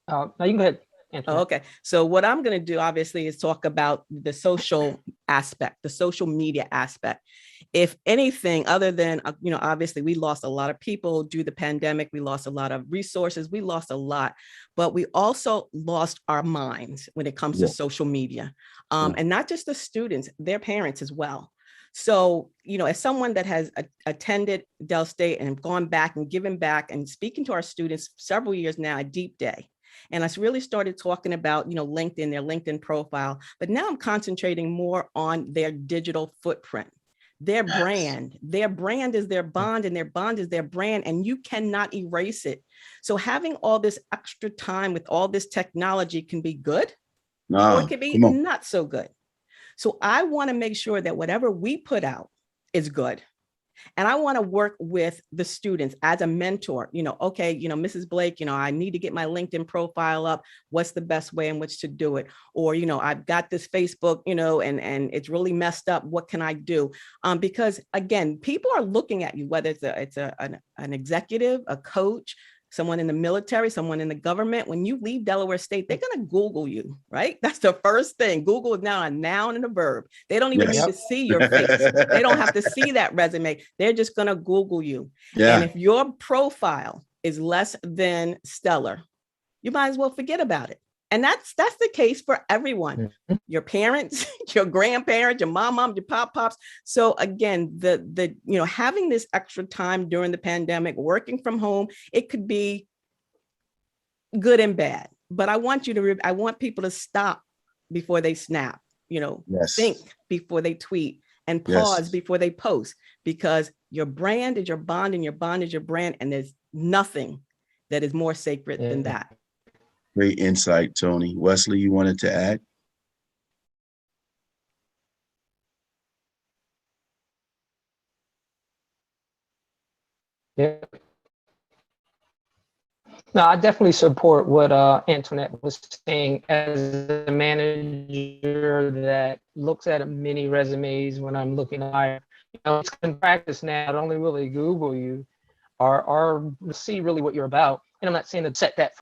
Now you can go ahead, Antionette. Okay. So what I'm going to do, obviously, is talk about the social aspect, the social media aspect. If anything, other than, obviously, we lost a lot of people due to the pandemic. We lost a lot of resources. We lost a lot, but we also lost our minds when it comes to social media. And not just the students, their parents as well. So, as someone that has attended Del State and gone back and given back and speaking to our students several years now, a deep day. And I really started talking about, LinkedIn, their LinkedIn profile, but now I'm concentrating more on their digital footprint, their brand. Their brand is their bond, and their bond is their brand, and you cannot erase it. So having all this extra time with all this technology can be good, or it can be not so good. So I want to make sure that whatever we put out is good. And I want to work with the students as a mentor, okay, Mrs. Blake, I need to get my LinkedIn profile up. What's the best way in which to do it? Or, I've got this Facebook, and it's really messed up. What can I do? Because again, people are looking at you, whether it's an executive, a coach, someone in the military, someone in the government. When you leave Delaware State, they're going to Google you, right? That's the first thing. Google is now a noun and a verb. They don't even need to see your face. They don't have to see that resume. They're just going to Google you. And if your profile is less than stellar, you might as well forget about it. And that's the case for everyone, your parents, your grandparents, your mom, your pops. So again, the having this extra time during the pandemic, working from home, it could be good and bad. But I want I want people to stop before they snap, think before they tweet, and pause before they post, because your brand is your bond, and your bond is your brand. And there's nothing that is more sacred than that. Great insight, Tony. Wesley, you wanted to add? Yeah. No, I definitely support what Antionette was saying. As a manager that looks at many resumes when I'm looking to hire, it's in practice now. Not only will they Google you, or see really what you're about. And I'm not saying to set that.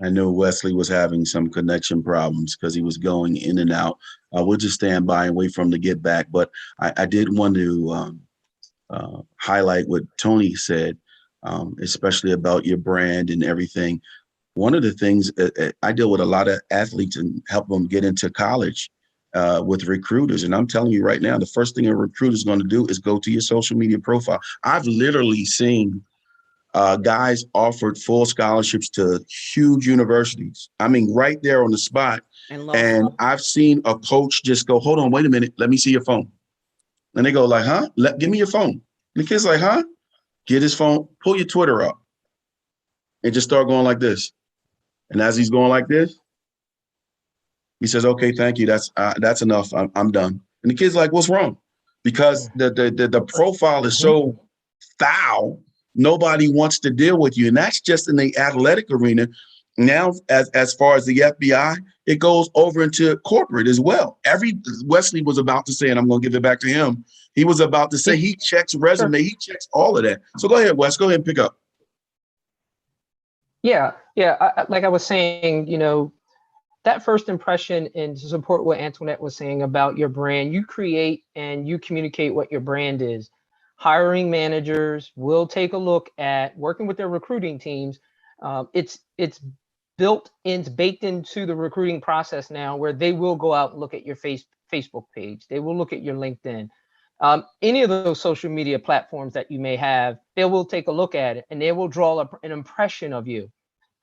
I know Wesley was having some connection problems because he was going in and out. We'll just stand by and wait for him to get back. But I did want to highlight what Tony said, especially about your brand and everything. One of the things, I deal with a lot of athletes and help them get into college with recruiters. And I'm telling you right now, the first thing a recruiter is going to do is go to your social media profile. I've literally seen guys offered full scholarships to huge universities. I mean, right there on the spot. And I've seen a coach just go, hold on, wait a minute. Let me see your phone. And they go like, huh? Give me your phone. And the kid's like, huh? Get his phone, pull your Twitter up, and just start going like this. And as he's going like this, he says, okay, thank you. That's enough. I'm done. And the kid's like, what's wrong? Because the profile is so foul. Nobody wants to deal with you. And that's just in the athletic arena. Now, as far as the FBI, it goes over into corporate as well. Wesley was about to say, and I'm going to give it back to him. He was about to say he checks resume. He checks all of that. So go ahead, Wes. Go ahead and pick up. Yeah. Like I was saying, that first impression, and to support what Antionette was saying about your brand, you create and you communicate what your brand is. Hiring managers will take a look at working with their recruiting teams. It's baked into the recruiting process now, where they will go out and look at your Facebook page. They will look at your LinkedIn. Any of those social media platforms that you may have, they will take a look at it, and they will draw an impression of you.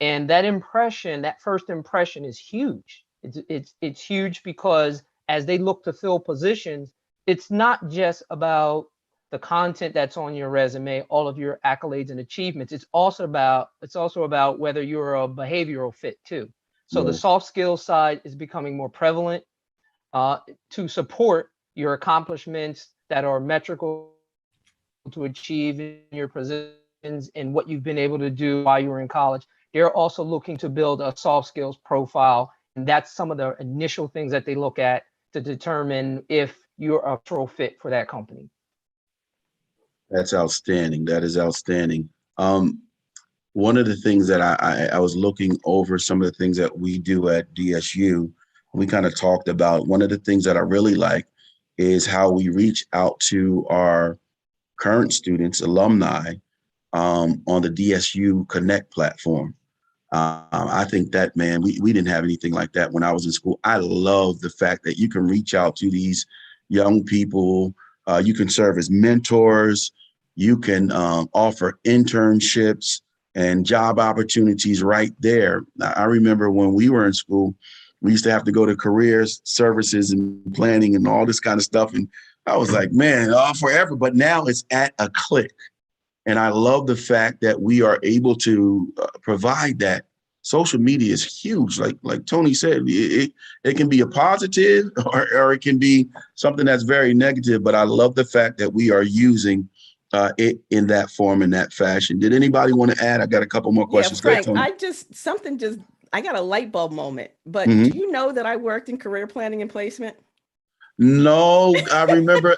And that first impression is huge. It's huge because as they look to fill positions, it's not just about the content that's on your resume, all of your accolades and achievements. It's also about whether you're a behavioral fit too. So the soft skills side is becoming more prevalent to support your accomplishments that are metrical to achieve in your positions and what you've been able to do while you were in college. They're also looking to build a soft skills profile. And that's some of the initial things that they look at to determine if you're a true fit for that company. That's outstanding. That is outstanding. one of the things that I was looking over some of the things that we do at DSU. We kind of talked about one of the things that I really like is how we reach out to our current students, alumni, on the DSU Connect platform. I think that, man, we didn't have anything like that when I was in school. I love the fact that you can reach out to these young people. You can serve as mentors. You can offer internships and job opportunities right there. I remember when we were in school, we used to have to go to careers, services, and planning and all this kind of stuff. And I was like, man, forever. But now it's at a click. And I love the fact that we are able to provide that. Social media is huge. Like Tony said, it can be a positive or it can be something that's very negative. But I love the fact that we are using it in that form, in that fashion. Did anybody want to add? I got a couple more questions. Yeah, Frank, I got a light bulb moment. But do you know that I worked in career planning and placement? No, I remember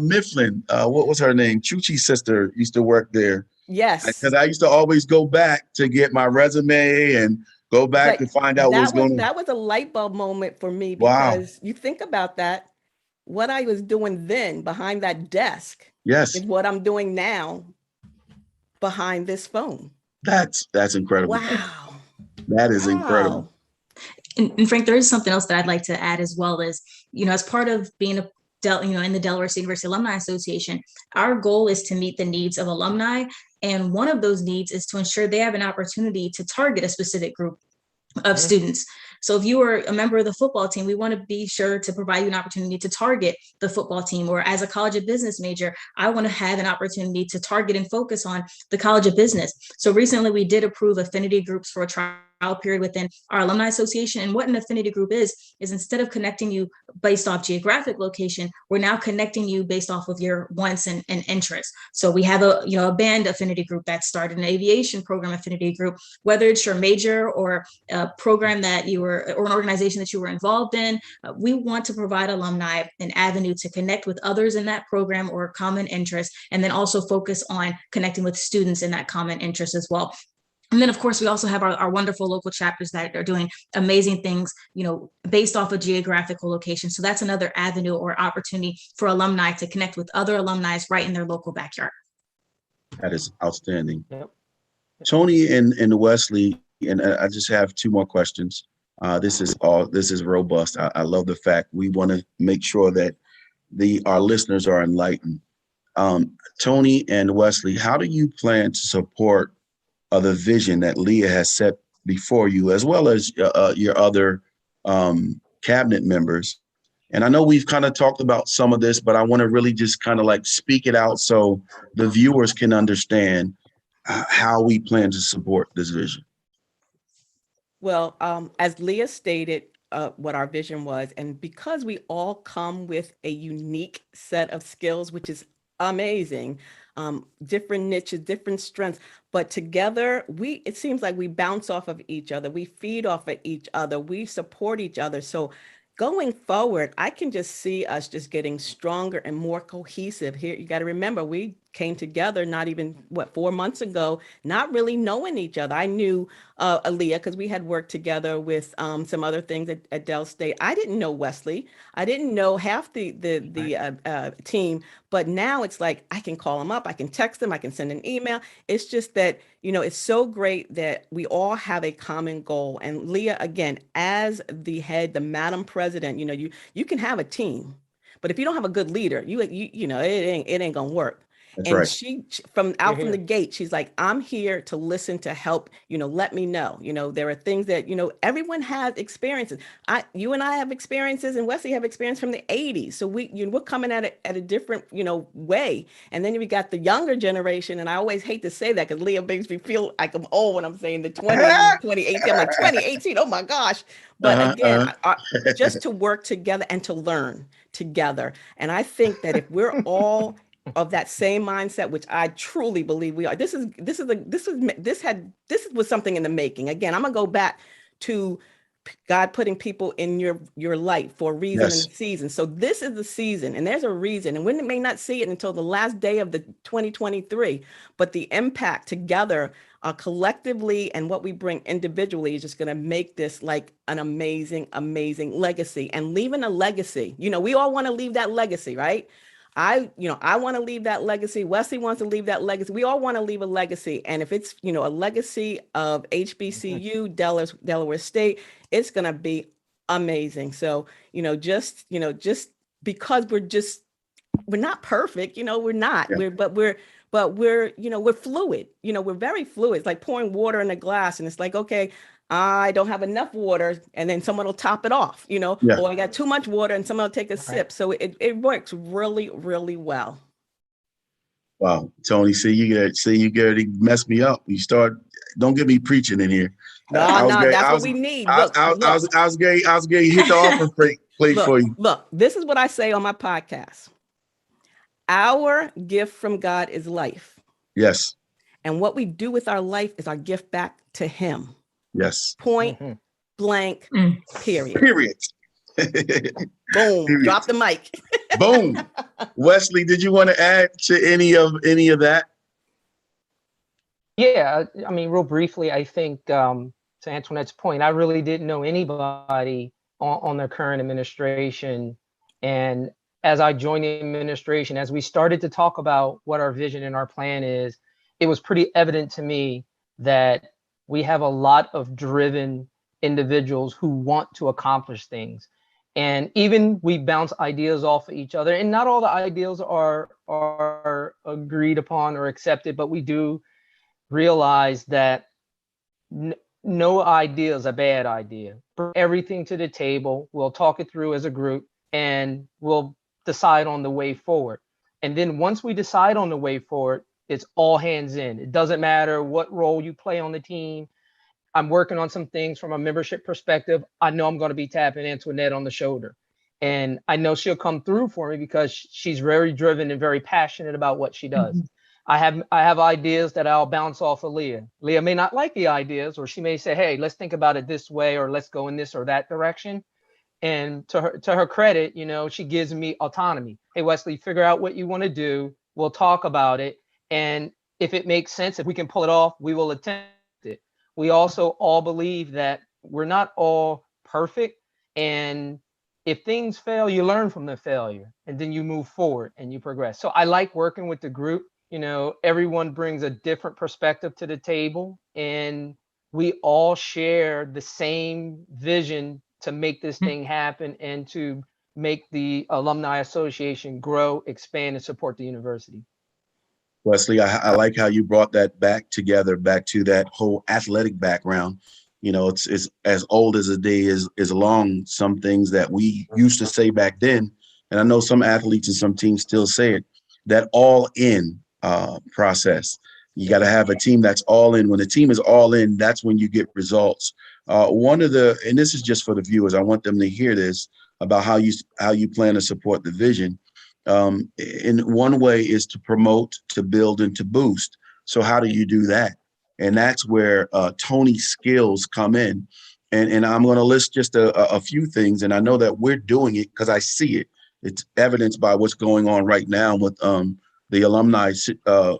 Mifflin. What was her name? Chuchi's sister used to work there. Yes. Because I used to always go back to get my resume and go back to find out what was going on. That was a light bulb moment for me because you think about that. What I was doing then behind that desk is what I'm doing now behind this phone. That's incredible. Wow. That is incredible. And Frank, there is something else that I'd like to add as well is, as part of being in the Delaware State University Alumni Association, our goal is to meet the needs of alumni. And one of those needs is to ensure they have an opportunity to target a specific group of students. So if you are a member of the football team, we want to be sure to provide you an opportunity to target the football team. Or as a College of Business major, I want to have an opportunity to target and focus on the College of Business. So recently we did approve affinity groups for a trial period within our alumni association. And what an affinity group is instead of connecting you based off geographic location, we're now connecting you based off of your wants and interests. So we have a band affinity group that started, an aviation program affinity group, whether it's your major or a program that you were, or an organization that you were involved in. We want to provide alumni an avenue to connect with others in that program or common interest, and then also focus on connecting with students in that common interest as well. And then, of course, we also have our wonderful local chapters that are doing amazing things, based off of geographical location. So that's another avenue or opportunity for alumni to connect with other alumni right in their local backyard. That is outstanding. Yep. Tony and Wesley, and I just have two more questions. This is robust. I love the fact we want to make sure that our listeners are enlightened. Tony and Wesley, how do you plan to support the vision that Leah has set before you, as well as your other cabinet members? And I know we've kind of talked about some of this, but I want to really just kind of like speak it out so the viewers can understand how we plan to support this vision. Well, as Leah stated, what our vision was, and because we all come with a unique set of skills, which is amazing, different niches, different strengths, but together it seems like we bounce off of each other. We feed off of each other. We support each other. So going forward, I can just see us just getting stronger and more cohesive here. You got to remember, we came together not even 4 months ago, not really knowing each other. I knew Leah because we had worked together with some other things at Del State. I didn't know Wesley. I didn't know half the team, but now it's like I can call them up, I can text them, I can send an email. It's just that, it's so great that we all have a common goal. And Leah, again, as the head, the Madam President, you can have a team, but if you don't have a good leader, it ain't gonna work. That's and right. she from the gate, she's like, I'm here to listen, to help, let me know. There are things that, everyone has experiences. You and I have experiences, and Wesley have experience from the 80s. So we're coming at it at a different, way. And then we got the younger generation. And I always hate to say that because Leah makes me feel like I'm old when I'm saying the 2018. I'm like 2018. Oh my gosh. But again, just to work together and to learn together. And I think that if we're all of that same mindset, which I truly believe we are. This was something in the making. Again, I'm gonna go back to God putting people in your life for a reason Yes. and a season. So this is the season, and there's a reason. And we may not see it until the last day of the 2023, but the impact together, collectively, and what we bring individually is just going to make this like an amazing, amazing legacy. And leaving a legacy, we all want to leave that legacy, right? I want to leave that legacy. Wesley wants to leave that legacy. We all want to leave a legacy. And if it's, a legacy of HBCU, Delaware State, it's going to be amazing. So, just because we're not perfect, we're not, Yeah. we're fluid, we're very fluid. It's like pouring water in a glass, and it's like, okay, I don't have enough water, and then someone will top it off, Yeah. or I got too much water and someone will take a sip. So it works really, really well. Wow, Tony, see you get to mess me up. Don't get me preaching in here. That's what we need. I was going to hit the offer plate for you. Look, this is what I say on my podcast. Our gift from God is life. Yes. And what we do with our life is our gift back to him. Yes. Point blank, period. Boom. Period. Drop the mic. Boom. Wesley, did you want to add to any of that? Yeah, I mean, real briefly, I think to Antionette's point, I really didn't know anybody on the current administration. And as I joined the administration, as we started to talk about what our vision and our plan is, it was pretty evident to me that we have a lot of driven individuals who want to accomplish things. And even we bounce ideas off of each other, and not all the ideas are agreed upon or accepted, but we do realize that no idea is a bad idea. Bring everything to the table. We'll talk it through as a group, and we'll decide on the way forward. And then once we decide on the way forward, it's all hands in. It doesn't matter what role you play on the team. I'm working on some things from a membership perspective. I know I'm going to be tapping Antionette on the shoulder, and I know she'll come through for me because she's very driven and very passionate about what she does. I have ideas that I'll bounce off of Leah. Leah may not like the ideas, or she may say, hey, let's think about it this way, or let's go in this or that direction. And to her credit, she gives me autonomy. Hey, Wesley, figure out what you want to do. We'll talk about it. And if it makes sense, if we can pull it off, we will attempt it. We also all believe that we're not all perfect. And if things fail, you learn from the failure, and then you move forward and you progress. So I like working with the group. Everyone brings a different perspective to the table, and we all share the same vision to make this thing happen and to make the Alumni Association grow, expand, and support the university. Wesley, I like how you brought that back to that whole athletic background. It's as old as the day is long. Some things that we used to say back then, and I know some athletes and some teams still say it, that all in process. You got to have a team that's all in. When the team is all in, that's when you get results. And this is just for the viewers, I want them to hear this about how you plan to support the vision. In one way is to promote, to build, and to boost. So how do you do that? And that's where Tony's skills come in. And I'm going to list just a few things. And I know that we're doing it because I see it. It's evidenced by what's going on right now with the Alumni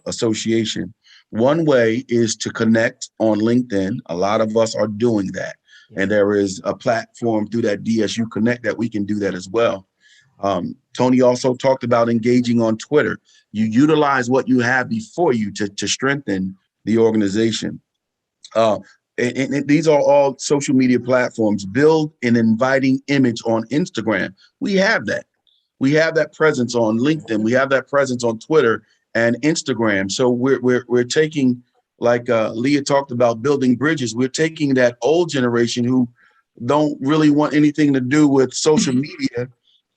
Association. One way is to connect on LinkedIn. A lot of us are doing that. And there is a platform through that DSU Connect that we can do that as well. Tony also talked about engaging on Twitter. You utilize what you have before you to strengthen the organization. And these are all social media platforms. Build an inviting image on Instagram. We have that. We have that presence on LinkedIn. We have that presence on Twitter and Instagram. So we're taking, like Leah talked about, building bridges. We're taking that old generation who don't really want anything to do with social media,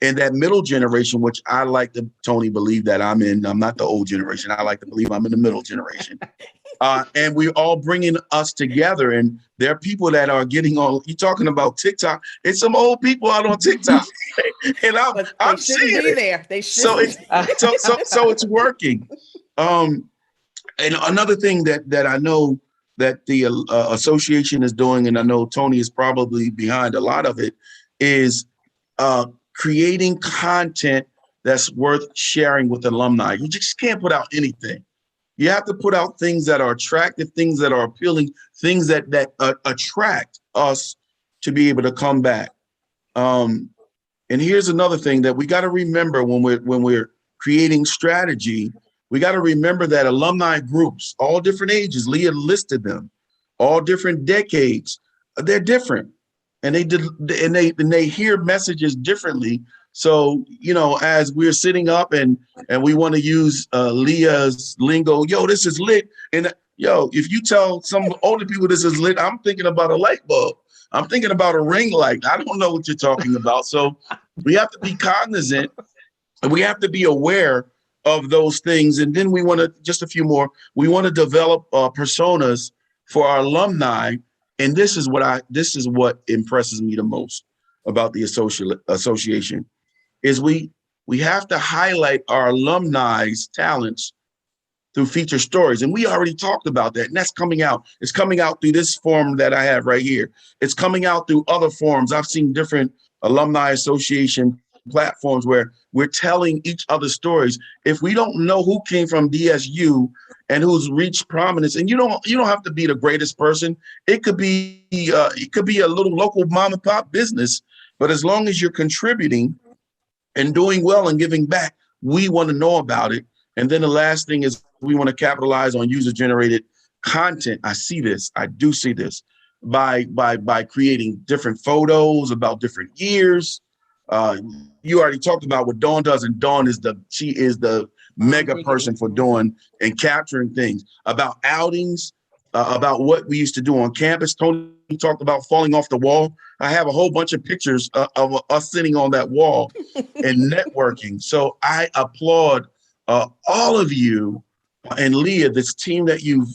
and that middle generation, which I like to, Tony, believe that I'm in. I'm not the old generation. I like to believe I'm in the middle generation. And we're all bringing us together. And there are people that are getting on. You're talking about TikTok. It's some old people out on TikTok, and I'm seeing it. There. They should. So it's working. And another thing that I know that the association is doing, and I know Tony is probably behind a lot of it, is creating content that's worth sharing with alumni. You just can't put out anything. You have to put out things that are attractive, things that are appealing, things that attract us to be able to come back. And here's another thing that we got to remember when we're creating strategy. We got to remember that alumni groups, all different ages, Leah listed them, all different decades, they're different, and they hear messages differently. So, as we're sitting up and we want to use Leah's lingo, yo, this is lit. And yo, if you tell some older people this is lit, I'm thinking about a light bulb. I'm thinking about a ring light. I don't know what you're talking about. So we have to be cognizant and we have to be aware of those things. And then we want to, just a few more, we want to develop personas for our alumni. And this is what impresses me the most about the association is we have to highlight our alumni's talents through feature stories. And we already talked about that. And that's coming out. It's coming out through this form that I have right here. It's coming out through other forms. I've seen different alumni association platforms where we're telling each other stories. If we don't know who came from DSU and who's reached prominence, and you don't have to be the greatest person. It could be a little local mom and pop business, but as long as you're contributing and doing well and giving back, we want to know about it. And then the last thing is we want to capitalize on user-generated content. I do see this by creating different photos about different years. You already talked about what Dawn does, and Dawn is the mega person for doing and capturing things about outings, about what we used to do on campus. Tony talked about falling off the wall. I have a whole bunch of pictures of us sitting on that wall and networking. So I applaud all of you and Leah, this team that you've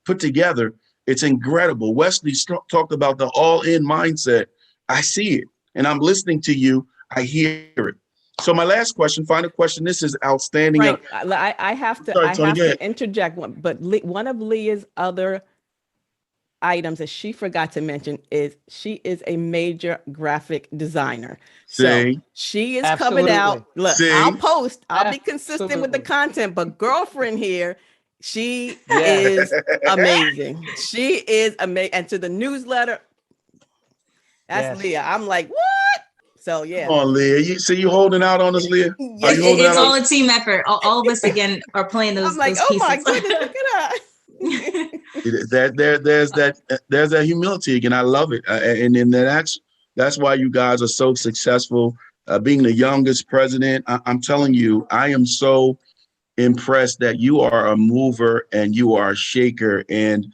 put together. It's incredible. Wesley talked about the all-in mindset. I see it, and I'm listening to you. I hear it. So my last question, final question. This is outstanding. Right. I have to interject one, but one of Leah's other items that she forgot to mention is she is a major graphic designer. So she is coming out. Look, I'll be consistent with the content, but girlfriend here, she is amazing. She is amazing. And to the newsletter, that's Leah. I'm like, what? So yeah. Come on, Leah. You holding out on us, Leah? It's all a team effort. All of us again are playing those. I'm like, those pieces. Oh my goodness, look at us. There's that humility again. I love it, and then that's why you guys are so successful. Being the youngest president, I'm telling you, I am so impressed that you are a mover and you are a shaker. And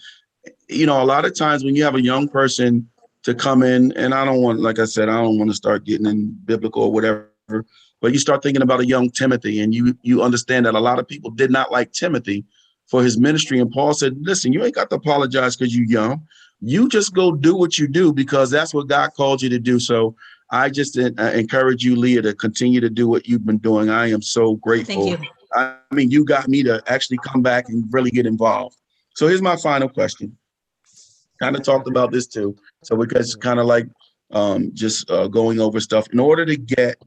a lot of times when you have a young person to come in, and I don't want to start getting in biblical or whatever, but you start thinking about a young Timothy, and you understand that a lot of people did not like Timothy for his ministry. And Paul said, listen, you ain't got to apologize because you're young. You just go do what you do because that's what God called you to do. So I just encourage you, Leah, to continue to do what you've been doing. I am so grateful. Thank you. I mean, you got me to actually come back and really get involved. So here's my final question. Kind of talked about this too. So because kind of like just going over stuff. In order to get,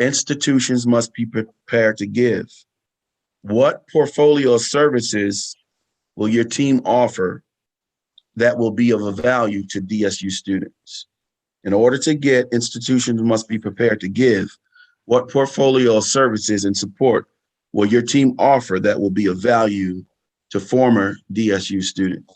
institutions must be prepared to give. What portfolio of services will your team offer that will be of a value to DSU students? In order to get, institutions must be prepared to give. What portfolio of services and support will your team offer that will be of value to former DSU students?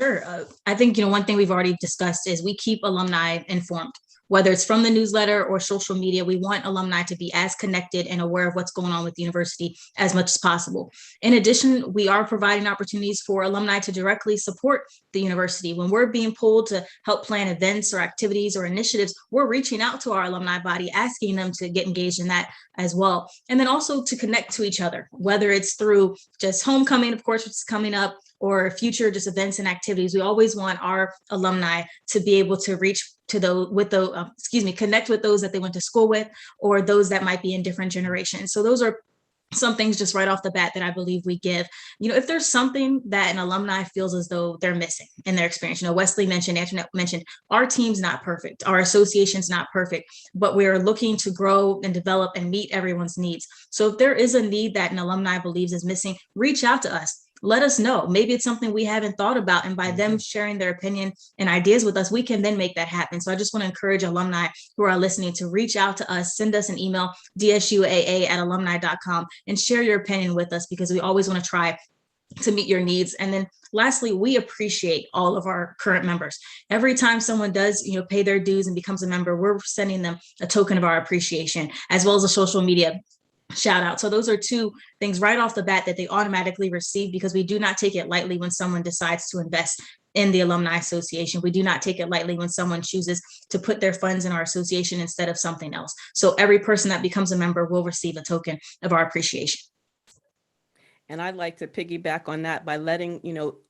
Sure. I think, one thing we've already discussed is we keep alumni informed. Whether it's from the newsletter or social media, we want alumni to be as connected and aware of what's going on with the university as much as possible. In addition, we are providing opportunities for alumni to directly support the university. When we're being pulled to help plan events or activities or initiatives, we're reaching out to our alumni body, asking them to get engaged in that as well. And then also to connect to each other, whether it's through just homecoming, of course, which is coming up, or future just events and activities. We always want our alumni to be able to reach to connect with those that they went to school with, or those that might be in different generations. So those are some things just right off the bat that I believe we give. If there's something that an alumni feels as though they're missing in their experience, Wesley mentioned, Antionette mentioned, our team's not perfect, our association's not perfect, but we're looking to grow and develop and meet everyone's needs. So if there is a need that an alumni believes is missing, reach out to us. Let us know. Maybe it's something we haven't thought about. And by them sharing their opinion and ideas with us, we can then make that happen. So I just want to encourage alumni who are listening to reach out to us, send us an email, DSUAA@alumni.com, and share your opinion with us, because we always want to try to meet your needs. And then lastly, we appreciate all of our current members. Every time someone does, pay their dues and becomes a member, we're sending them a token of our appreciation, as well as a social media shout out. So those are two things right off the bat that they automatically receive, because we do not take it lightly when someone decides to invest in the Alumni Association. We do not take it lightly when someone chooses to put their funds in our association instead of something else. So every person that becomes a member will receive a token of our appreciation. And I'd like to piggyback on that by letting,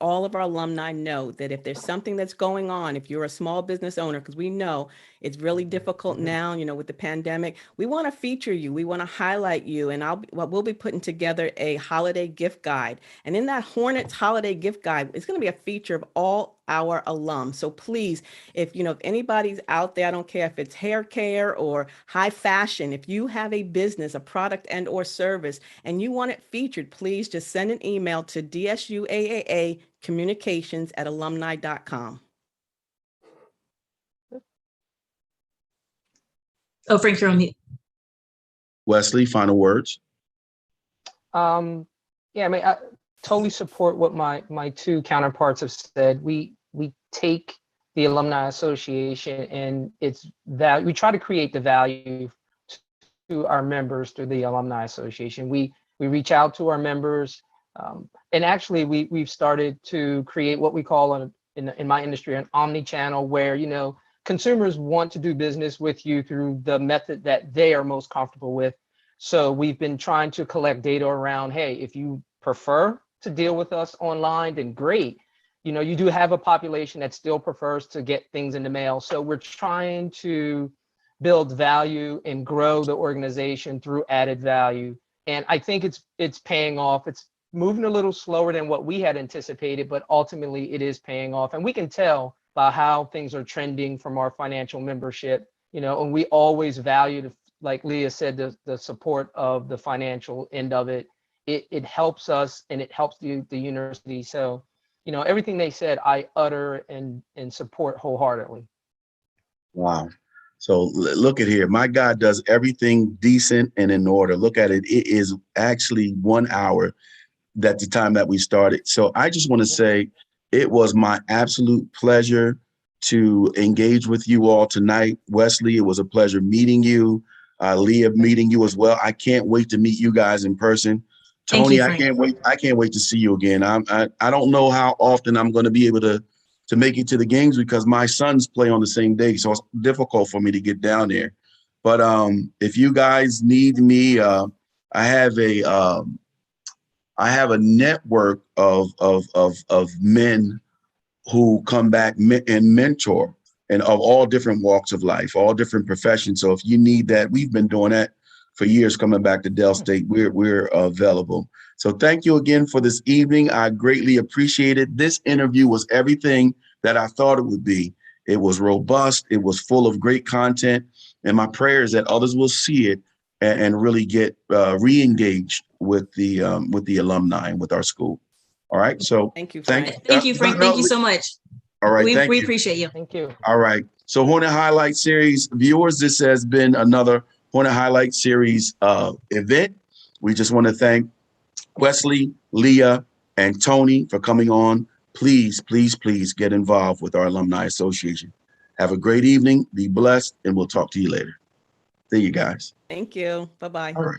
all of our alumni know that if there's something that's going on, if you're a small business owner, because we know it's really difficult now, with the pandemic, we want to feature you. We want to highlight you. And we'll be putting together a holiday gift guide. And in that Hornets holiday gift guide, it's going to be a feature of all our alums. So please, if anybody's out there, I don't care if it's hair care or high fashion, if you have a business, a product and or service, and you want it featured, please just send an email to DSUAA communications@alumni.com. Oh, Frank, you're on mute. Wesley, final words. Yeah, I totally support what my two counterparts have said. We take the Alumni Association and its value. We try to create the value to our members through the Alumni Association. We reach out to our members, and actually we've started to create what we call in my industry an omni-channel, where consumers want to do business with you through the method that they are most comfortable with. So we've been trying to collect data around, hey, if you prefer to deal with us online, then great. You do have a population that still prefers to get things in the mail. So we're trying to build value and grow the organization through added value. And I think it's paying off. It's moving a little slower than what we had anticipated, but ultimately it is paying off. And we can tell by how things are trending from our financial membership, and we always value, like Leah said, the support of the financial end of it. It helps us and it helps the university. So, everything they said, I utter and support wholeheartedly. Wow. So look at here. My God does everything decent and in order. Look at it. It is actually 1 hour at the time that we started. So I just want to say it was my absolute pleasure to engage with you all tonight. Wesley, it was a pleasure meeting you. Leah, meeting you as well. I can't wait to meet you guys in person. Tony, I can't wait to see you again. I don't know how often I'm going to be able to make it to the games, because my sons play on the same day, so it's difficult for me to get down there. But if you guys need me, I have a network of men who come back and mentor, and of all different walks of life, all different professions. So if you need that, we've been doing that for years, coming back to Del State. We're available. So thank you again for this evening. I greatly appreciate it. This interview was everything that I thought it would be. It was robust. It was full of great content. And my prayer is that others will see it and really get re-engaged with the alumni and with our school. All right. So thank you, Frank. Thank you, Frank. Thank you so much. All right. We appreciate you. Thank you. All right. So Hornet Highlight Series viewers, this has been another Hornet Highlight Series event. We just want to thank Wesley, Leah, and Tony for coming on. Please, please, please get involved with our Alumni Association. Have a great evening. Be blessed, and we'll talk to you later. See you guys. Thank you. Bye-bye. All right.